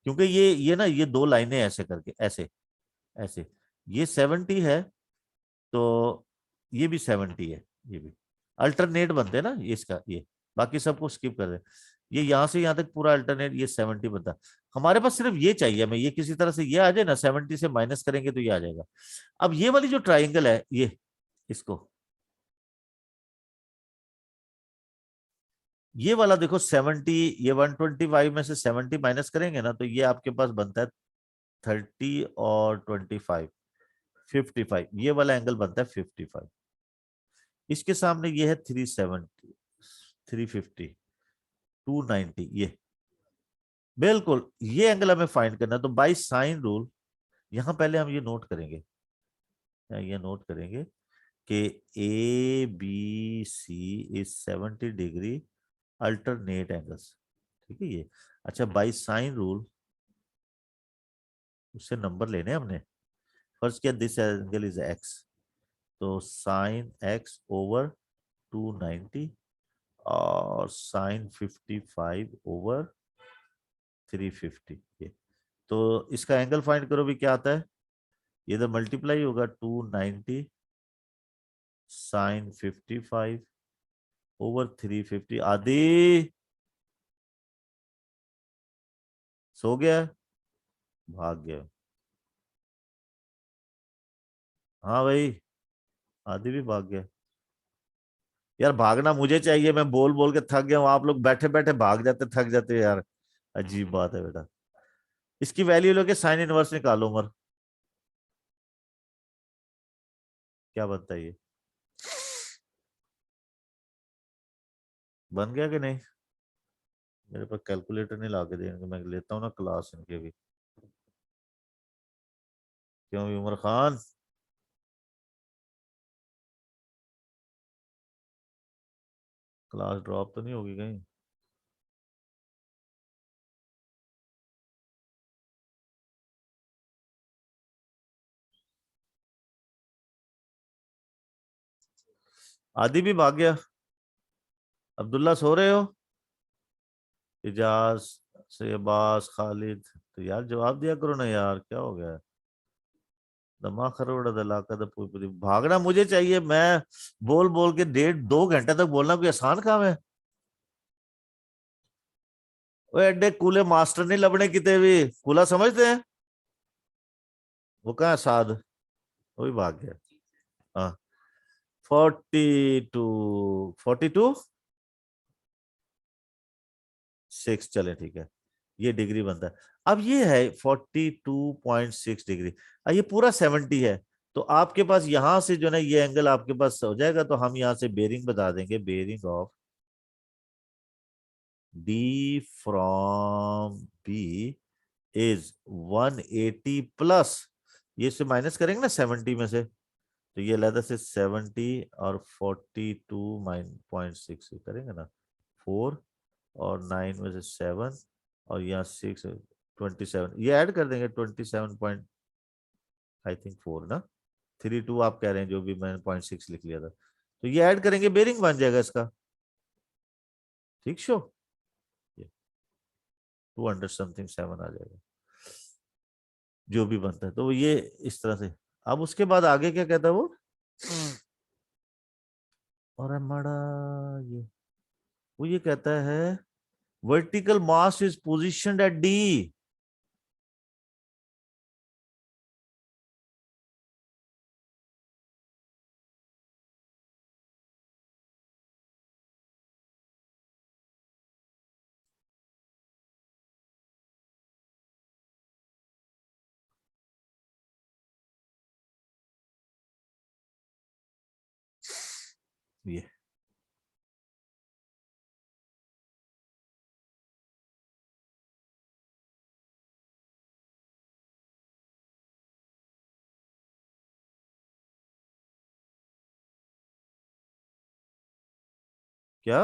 क्योंकि ये ना, ये 2 लाइनें ऐसे करके, ऐसे ऐसे, ये 70 है, तो ये भी 70 है, ये भी अल्टरनेट बनते हैं ना ये, इसका ये, बाकी सबको स्किप कर दे। ये यहां से यहां तक पूरा अल्टरनेट, ये 70 बनता। हमारे पास सिर्फ ये चाहिए हमें, ये किसी तरह से ये आ जाए ना, 70 से माइनस करेंगे तो ये आ जाएगा। अब ये वाली जो ट्राइंगल है, ये, इसको, ये वाला देखो 70, ये 125 में से 70 माइनस करेंगे ना, तो ये आपके पास बनता है 30 और 25, 55, ये वाला एंगल बनता है 55। इसके सामने ये है 370, 350, 290, ये बिल्कुल ये एंगल हमें फाइंड करना है। तो बाय साइन रूल यहां पहले हम ये नोट करेंगे, ये नोट करेंगे कि A B C is 70 degree alternate angles, ठीक है ये। अच्छा, बाय साइन रूल उससे नंबर लेने हैं हमने। फर्स्ट किया दिस एंगल इज एक्स, तो साइन एक्स ओवर 290 और साइन 55 ओवर 350, ये। तो इसका एंगल फाइंड करो भी, क्या आता है। ये तो मल्टीप्लाई होगा, 290 साइन 55 ओवर 350, आदि सो गया, भाग गया। हाँ भाई, आदि भी भाग गया। यार भागना मुझे चाहिए, मैं बोल बोल के थक गया हूँ, आप लोग बैठे बैठे भाग जाते, थक जाते हो यार। अजीब बात है बेटा। इसकी वैल्यू लोगे, साइन इनवर्स निकालो उमर, क्या बनता है ये, बन गया कि नहीं। मेरे पास कैलकुलेटर नहीं ला के देंगे, मैं लेता हूँ ना क्लास इनके भी। क्यों भी उमर खान, क्लास ड्रॉप तो नहीं होगी कहीं। आदि भी भाग गया। अब्दुल्ला सो रहे हो, इजाज, शेबाज, खालिद, तो यार जवाब दिया करो ना यार, क्या हो गया। दिमाग खरोड़ा दलाका द पूरी, भागना मुझे चाहिए, मैं बोल बोल के 1.5-2 घंटे तक बोलना कोई आसान काम है। वो एडे कूले मास्टर नहीं लबने किते भी, कूला समझते हैं। वो कहाँ है साध, वो भी भाग गया। हाँ, 42, 6, चले ठीक है, ये डिग्री बनता है। अब ये है 42.6 डिग्री, ये पूरा 70 है। तो आपके पास यहां से जो ना, ये एंगल आपके पास हो जाएगा, तो हम यहां से बेरिंग बता देंगे, bearing of D from B is 180 plus, ये से माइनस करेंगे ना 70 में से, तो ये अलहदा से 70 और 42.6 करेंगे ना, 4 और 9 में से 7 और यहाँ 6, 27, ये ऐड कर देंगे 27 पॉइंट आई थिंक 4 ना, 32 आप कह रहे हैं, जो भी मैंने 0.6 लिख लिया था, तो ये ऐड करेंगे बेरिंग बन जाएगा इसका। ठीक शो, 200 समथिंग 7 आ जाएगा जो भी बनता है। तो ये इस तरह से। अब उसके बाद आगे क्या कहता है वो, और हमारा ये, वो ये कहता है vertical mast is positioned at D. ये क्या,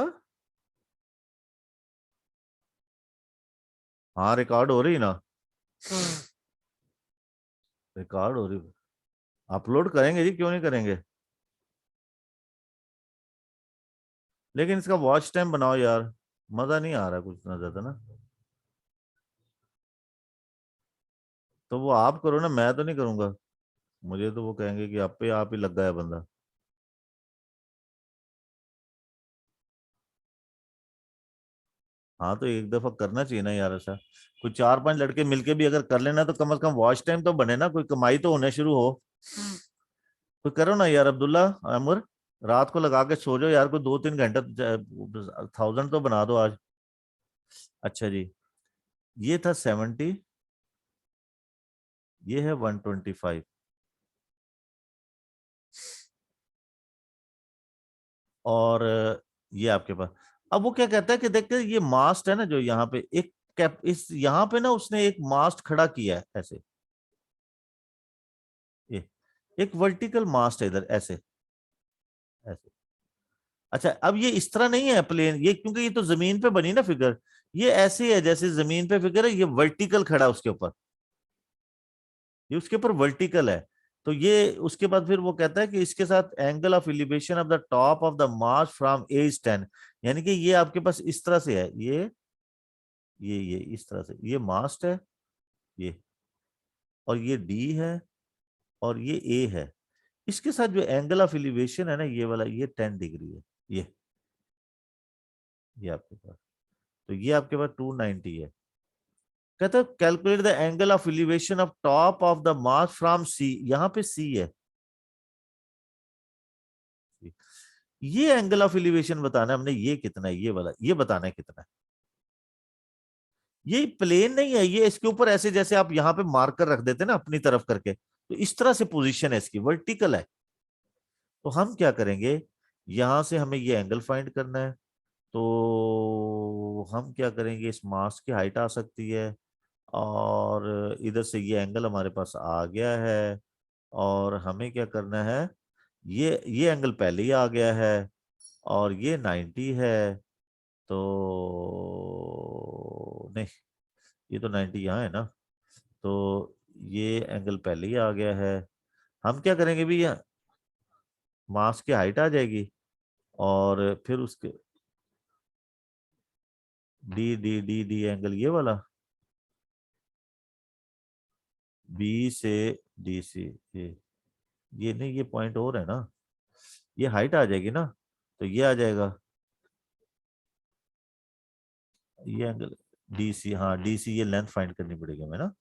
हाँ रिकॉर्ड हो रही ना, रिकॉर्ड हो रही, अपलोड करेंगे जी, क्यों नहीं करेंगे, लेकिन इसका वॉच टाइम बनाओ यार, मजा नहीं आ रहा कुछ ना ज्यादा ना। तो वो आप करो ना, मैं तो नहीं करूंगा, मुझे तो वो कहेंगे कि आप ही लग गया है बंदा। हाँ तो एक दफा करना चाहिए ना यार ऐसा, कोई 4-5 लड़के मिलके भी अगर कर लेना तो कम से कम वॉच टाइम तो बने ना, कोई कमाई तो होने शुरू हो। कोई करो ना यार, अब्दुल्ला, अमर, रात को लगा के सो जाओ यार, कोई 2-3 घंटा 1000 तो बना दो आज। अच्छा जी, ये था 70, ये है 125, और ये आपके पास। अब वो क्या कहता है कि देखते ये मास्ट है ना जो यहाँ पे एक कैप, इस यहाँ पे ना उसने एक मास्ट खड़ा किया है ऐसे, ये एक वर्टिकल मास्ट है इधर ऐसे, ऐसे। अच्छा अब ये इस तरह नहीं है प्लेन, ये क्योंकि ये तो जमीन पे बनी ना फिगर, ये ऐसे है जैसे जमीन पे फिगर है, ये वर्टिकल खड़ा है उसके ऊपर, ये उसके ऊपर वर्टिकल है। तो ये उसके बाद फिर वो कहता है कि इसके साथ angle of elevation of the top of the mast from edge 10, यानी कि ये आपके पास इस तरह से है, ये इस तरह से ये मास्ट है, ये, और ये डी है, और ये ए है, इसके साथ जो एंगल ऑफ एलिवेशन है ना ये वाला, ये 10 डिग्री है, ये आपके पास, तो ये आपके पास 290 है। कहता है calculate the angle of elevation of top of the mast from C, यहाँ पे सी है, ये एंगल ऑफ एलिवेशन बताना है हमने, ये कितना है, ये वाला ये बताना है कितना है। ये प्लेन नहीं है, ये इसके ऊपर ऐसे जैसे आप यहाँ पे मार्कर रख देते ना अपनी तरफ करके, तो इस तरह से पोजीशन है इसकी, वर्टिकल है। तो हम क्या करेंगे, यहां से हमें ये एंगल फाइंड करना है, तो हम क्या करेंगे, इस मास की हाइट आ सकती है, और इधर से ये एंगल हमारे पास आ गया है, और हमें क्या करना है, ये एंगल पहले ही आ गया है, और ये 90 है, तो नहीं, ये तो 90 यहाँ है ना, तो ये एंगल पहले ही आ गया है। हम क्या करेंगे भी, मास की हाइट आ जाएगी, और फिर उसके D D D D angle ये वाला, बी से डी सी, ये नहीं, ये पॉइंट और है ना, ये हाइट आ जाएगी ना, तो ये आ जाएगा, ये एंगल डी सी, हाँ डी सी, ये लेंथ फाइंड करनी पड़ेगी हमें ना।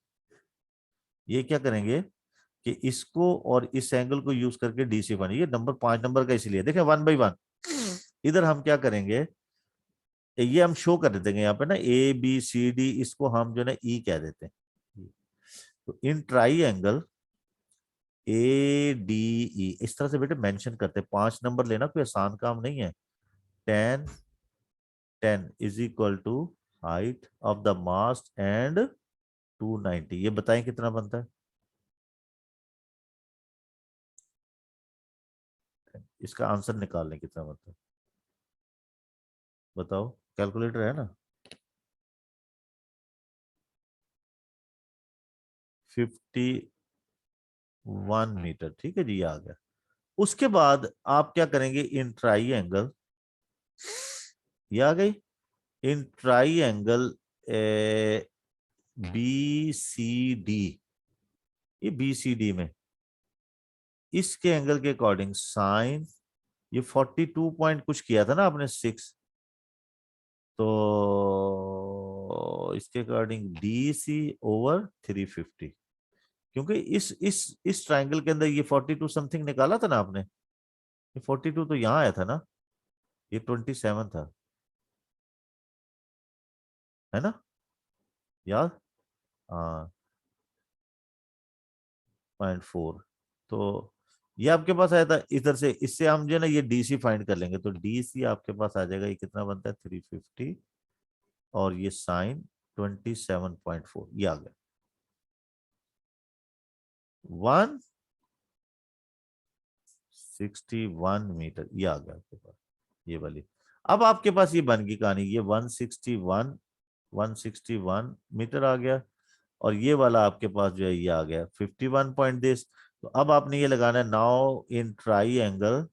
ये क्या करेंगे कि इसको और इस एंगल को यूज करके डी सी फाइंड, ये नंबर 5 नंबर का इसलिए देखें 1 बाई 1, इधर हम क्या करेंगे, ये हम शो कर देते हैं यहाँ पे ना, ए बी सी डी, इसको हम जो है ना ई कह देते हैं। तो in triangle A D E, इस तरह से बेटे मेंशन करते हैं, 5 नंबर लेना कोई आसान काम नहीं है। 10 is equal to height of the mast and 290, ये बताएं कितना बनता है। इसका आंसर निकालने कितना बनता है बताओ, कैलकुलेटर है ना? 51 मीटर, ठीक है जी, ये आ गया। उसके बाद आप क्या करेंगे, इन ट्राई एंगल, ये आ गई, in triangle B C D, ये बी सी डी में इसके एंगल के अकॉर्डिंग साइन, ये 42 पॉइंट कुछ किया था ना आपने 6, तो इसके अकॉर्डिंग डी सी ओवर 350, क्योंकि इस ट्राइंगल के अंदर ये 42 समथिंग निकाला था ना आपने, ये 42 तो यहाँ आया था ना, ये 27 था, है ना यार? हाँ, 0.4, तो ये आपके पास आया था इधर से, इससे हम जो है ना ये डीसी फाइंड कर लेंगे, तो डीसी आपके पास आ जाएगा, ये कितना बनता है 350, और ये साइन 27.4, ये आ गया 161 मीटर, ये आ गया आपके पास, ये वाली। अब आपके पास ये बन गई कहानी, ये 161 मीटर आ गया, और ये वाला आपके पास जो है ये आ गया 51 पॉइंट दिस। तो अब आपने ये लगाना है, now in triangle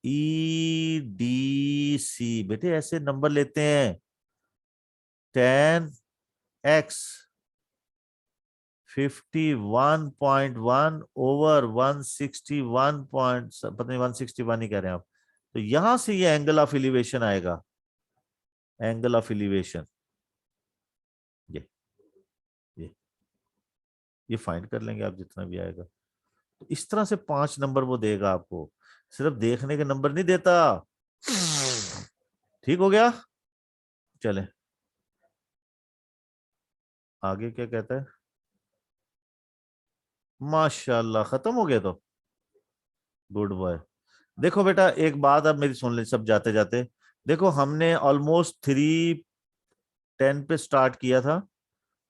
E D C, बेटे ऐसे नंबर लेते हैं, 10x 51.1 ओवर 161 पॉइंट, पता नहीं 161 ही कह रहे हैं आप, तो यहां से ये एंगल ऑफ एलिवेशन आएगा, एंगल ऑफ एलिवेशन, ये ये ये फाइंड कर लेंगे आप जितना भी आएगा। तो इस तरह से 5 नंबर वो देगा आपको, सिर्फ देखने के नंबर नहीं देता। ठीक हो गया, चले आगे क्या कहता है। माशाल्लाह, खत्म हो गया, तो गुड बॉय। देखो बेटा एक बात अब मेरी सुन ले सब जाते जाते, देखो हमने ऑलमोस्ट 3:10 पे स्टार्ट किया था,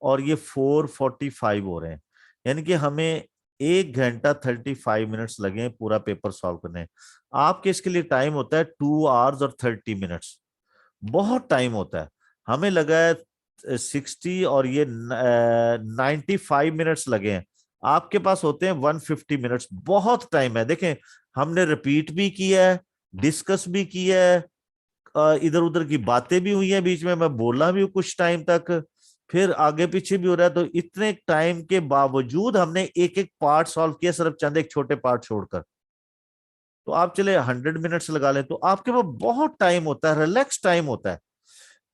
और ये 4:45 हो रहे हैं, यानी कि हमें 1 घंटा 35 मिनट्स लगे हैं पूरा पेपर सॉल्व करने। आपके इसके लिए टाइम होता है 2 आवर्स और 30 मिनट्स, बहुत टाइम होता है। हमें लगा है 60, और ये 95 मिनट्स लगे हैं, आपके पास होते हैं 150 मिनट्स, बहुत टाइम है। देखें, हमने रिपीट भी किया है, डिस्कस भी किया है, इधर उधर की बातें भी हुई हैं बीच में, मैं बोला भी हूँ कुछ टाइम तक, फिर आगे पीछे भी हो रहा है, तो इतने टाइम के बावजूद हमने एक एक पार्ट सॉल्व किया, सिर्फ चंद एक छोटे पार्ट छोड़कर। तो आप चले 100 मिनट्स लगा लें, तो आपके पास बहुत टाइम होता है, रिलैक्स टाइम होता है।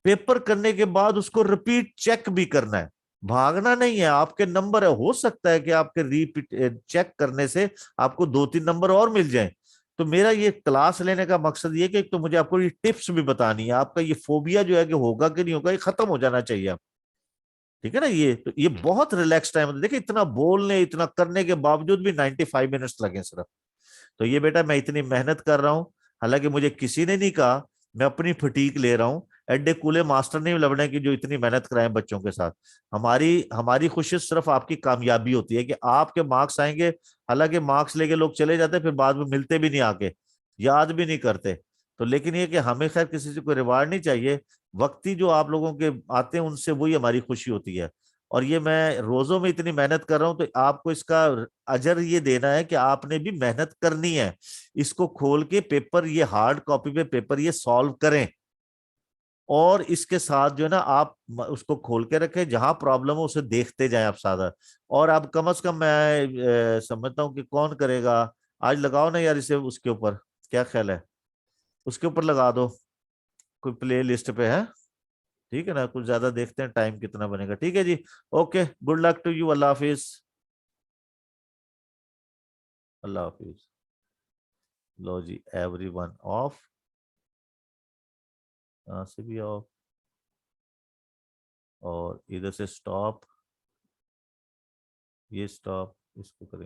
पेपर करने के बाद उसको रिपीट चेक भी करना है, भागना नहीं है, आपके नंबर है, हो सकता है कि आपके रिपीट चेक करने से आपको 2-3 नंबर और मिल जाएं। तो मेरा ये क्लास लेने का मकसद ये कि तो मुझे आपको ये टिप्स भी बतानी है, आपका ये फोबिया जो है कि होगा कि नहीं होगा, ये खत्म हो जाना चाहिए आप, ठीक है ना? ये तो ये बहुत रिलैक्स टाइम होता है, देखिए इतना बोलने इतना करने के बावजूद भी 95 मिनट्स लगे सिर्फ। तो ये बेटा मैं इतनी मेहनत कर रहा हूं, हालांकि मुझे किसी ने नहीं कहा, मैं अपनी फटीक ले रहा हूं, एडे कूले मास्टर नहीं लबड़े की जो इतनी मेहनत कराए बच्चों के साथ। हमारी हमारी खुशी सिर्फ आपकी कामयाबी होती है कि आपके मार्क्स आएंगे, हालांकि मार्क्स लेके लोग चले जाते हैं, फिर बाद में मिलते भी नहीं आके, याद भी नहीं करते। तो लेकिन ये कि हमें खैर किसी से कोई रिवार्ड नहीं चाहिए, वक्ती जो आप लोगों के आते हैं उनसे वही हमारी खुशी होती है। और ये मैं रोजों में इतनी मेहनत कर रहा हूं, तो आपको इसका अजर ये देना है कि आपने भी मेहनत करनी है, इसको खोल के पेपर, ये हार्ड कॉपी पे पेपर ये सॉल्व करें, और इसके साथ जो है ना आप उसको खोल के रखें, जहां प्रॉब्लम हो उसे देखते जाएं आप सादा। और अब कम से कम मैं समझता हूँ कि कौन करेगा, आज लगाओ ना यार इसे उसके ऊपर, क्या ख्याल है, उसके ऊपर लगा दो, कोई प्ले लिस्ट पे है, ठीक है ना? कुछ ज्यादा देखते हैं टाइम कितना बनेगा, ठीक है जी। Okay, good luck to you, अल्लाह हाफिज। अल्लाह हाफिज। लो जी, एवरीवन ऑफ, यहाँ से भी ऑफ, और इधर से स्टॉप, ये स्टॉप, इसको करेंगे।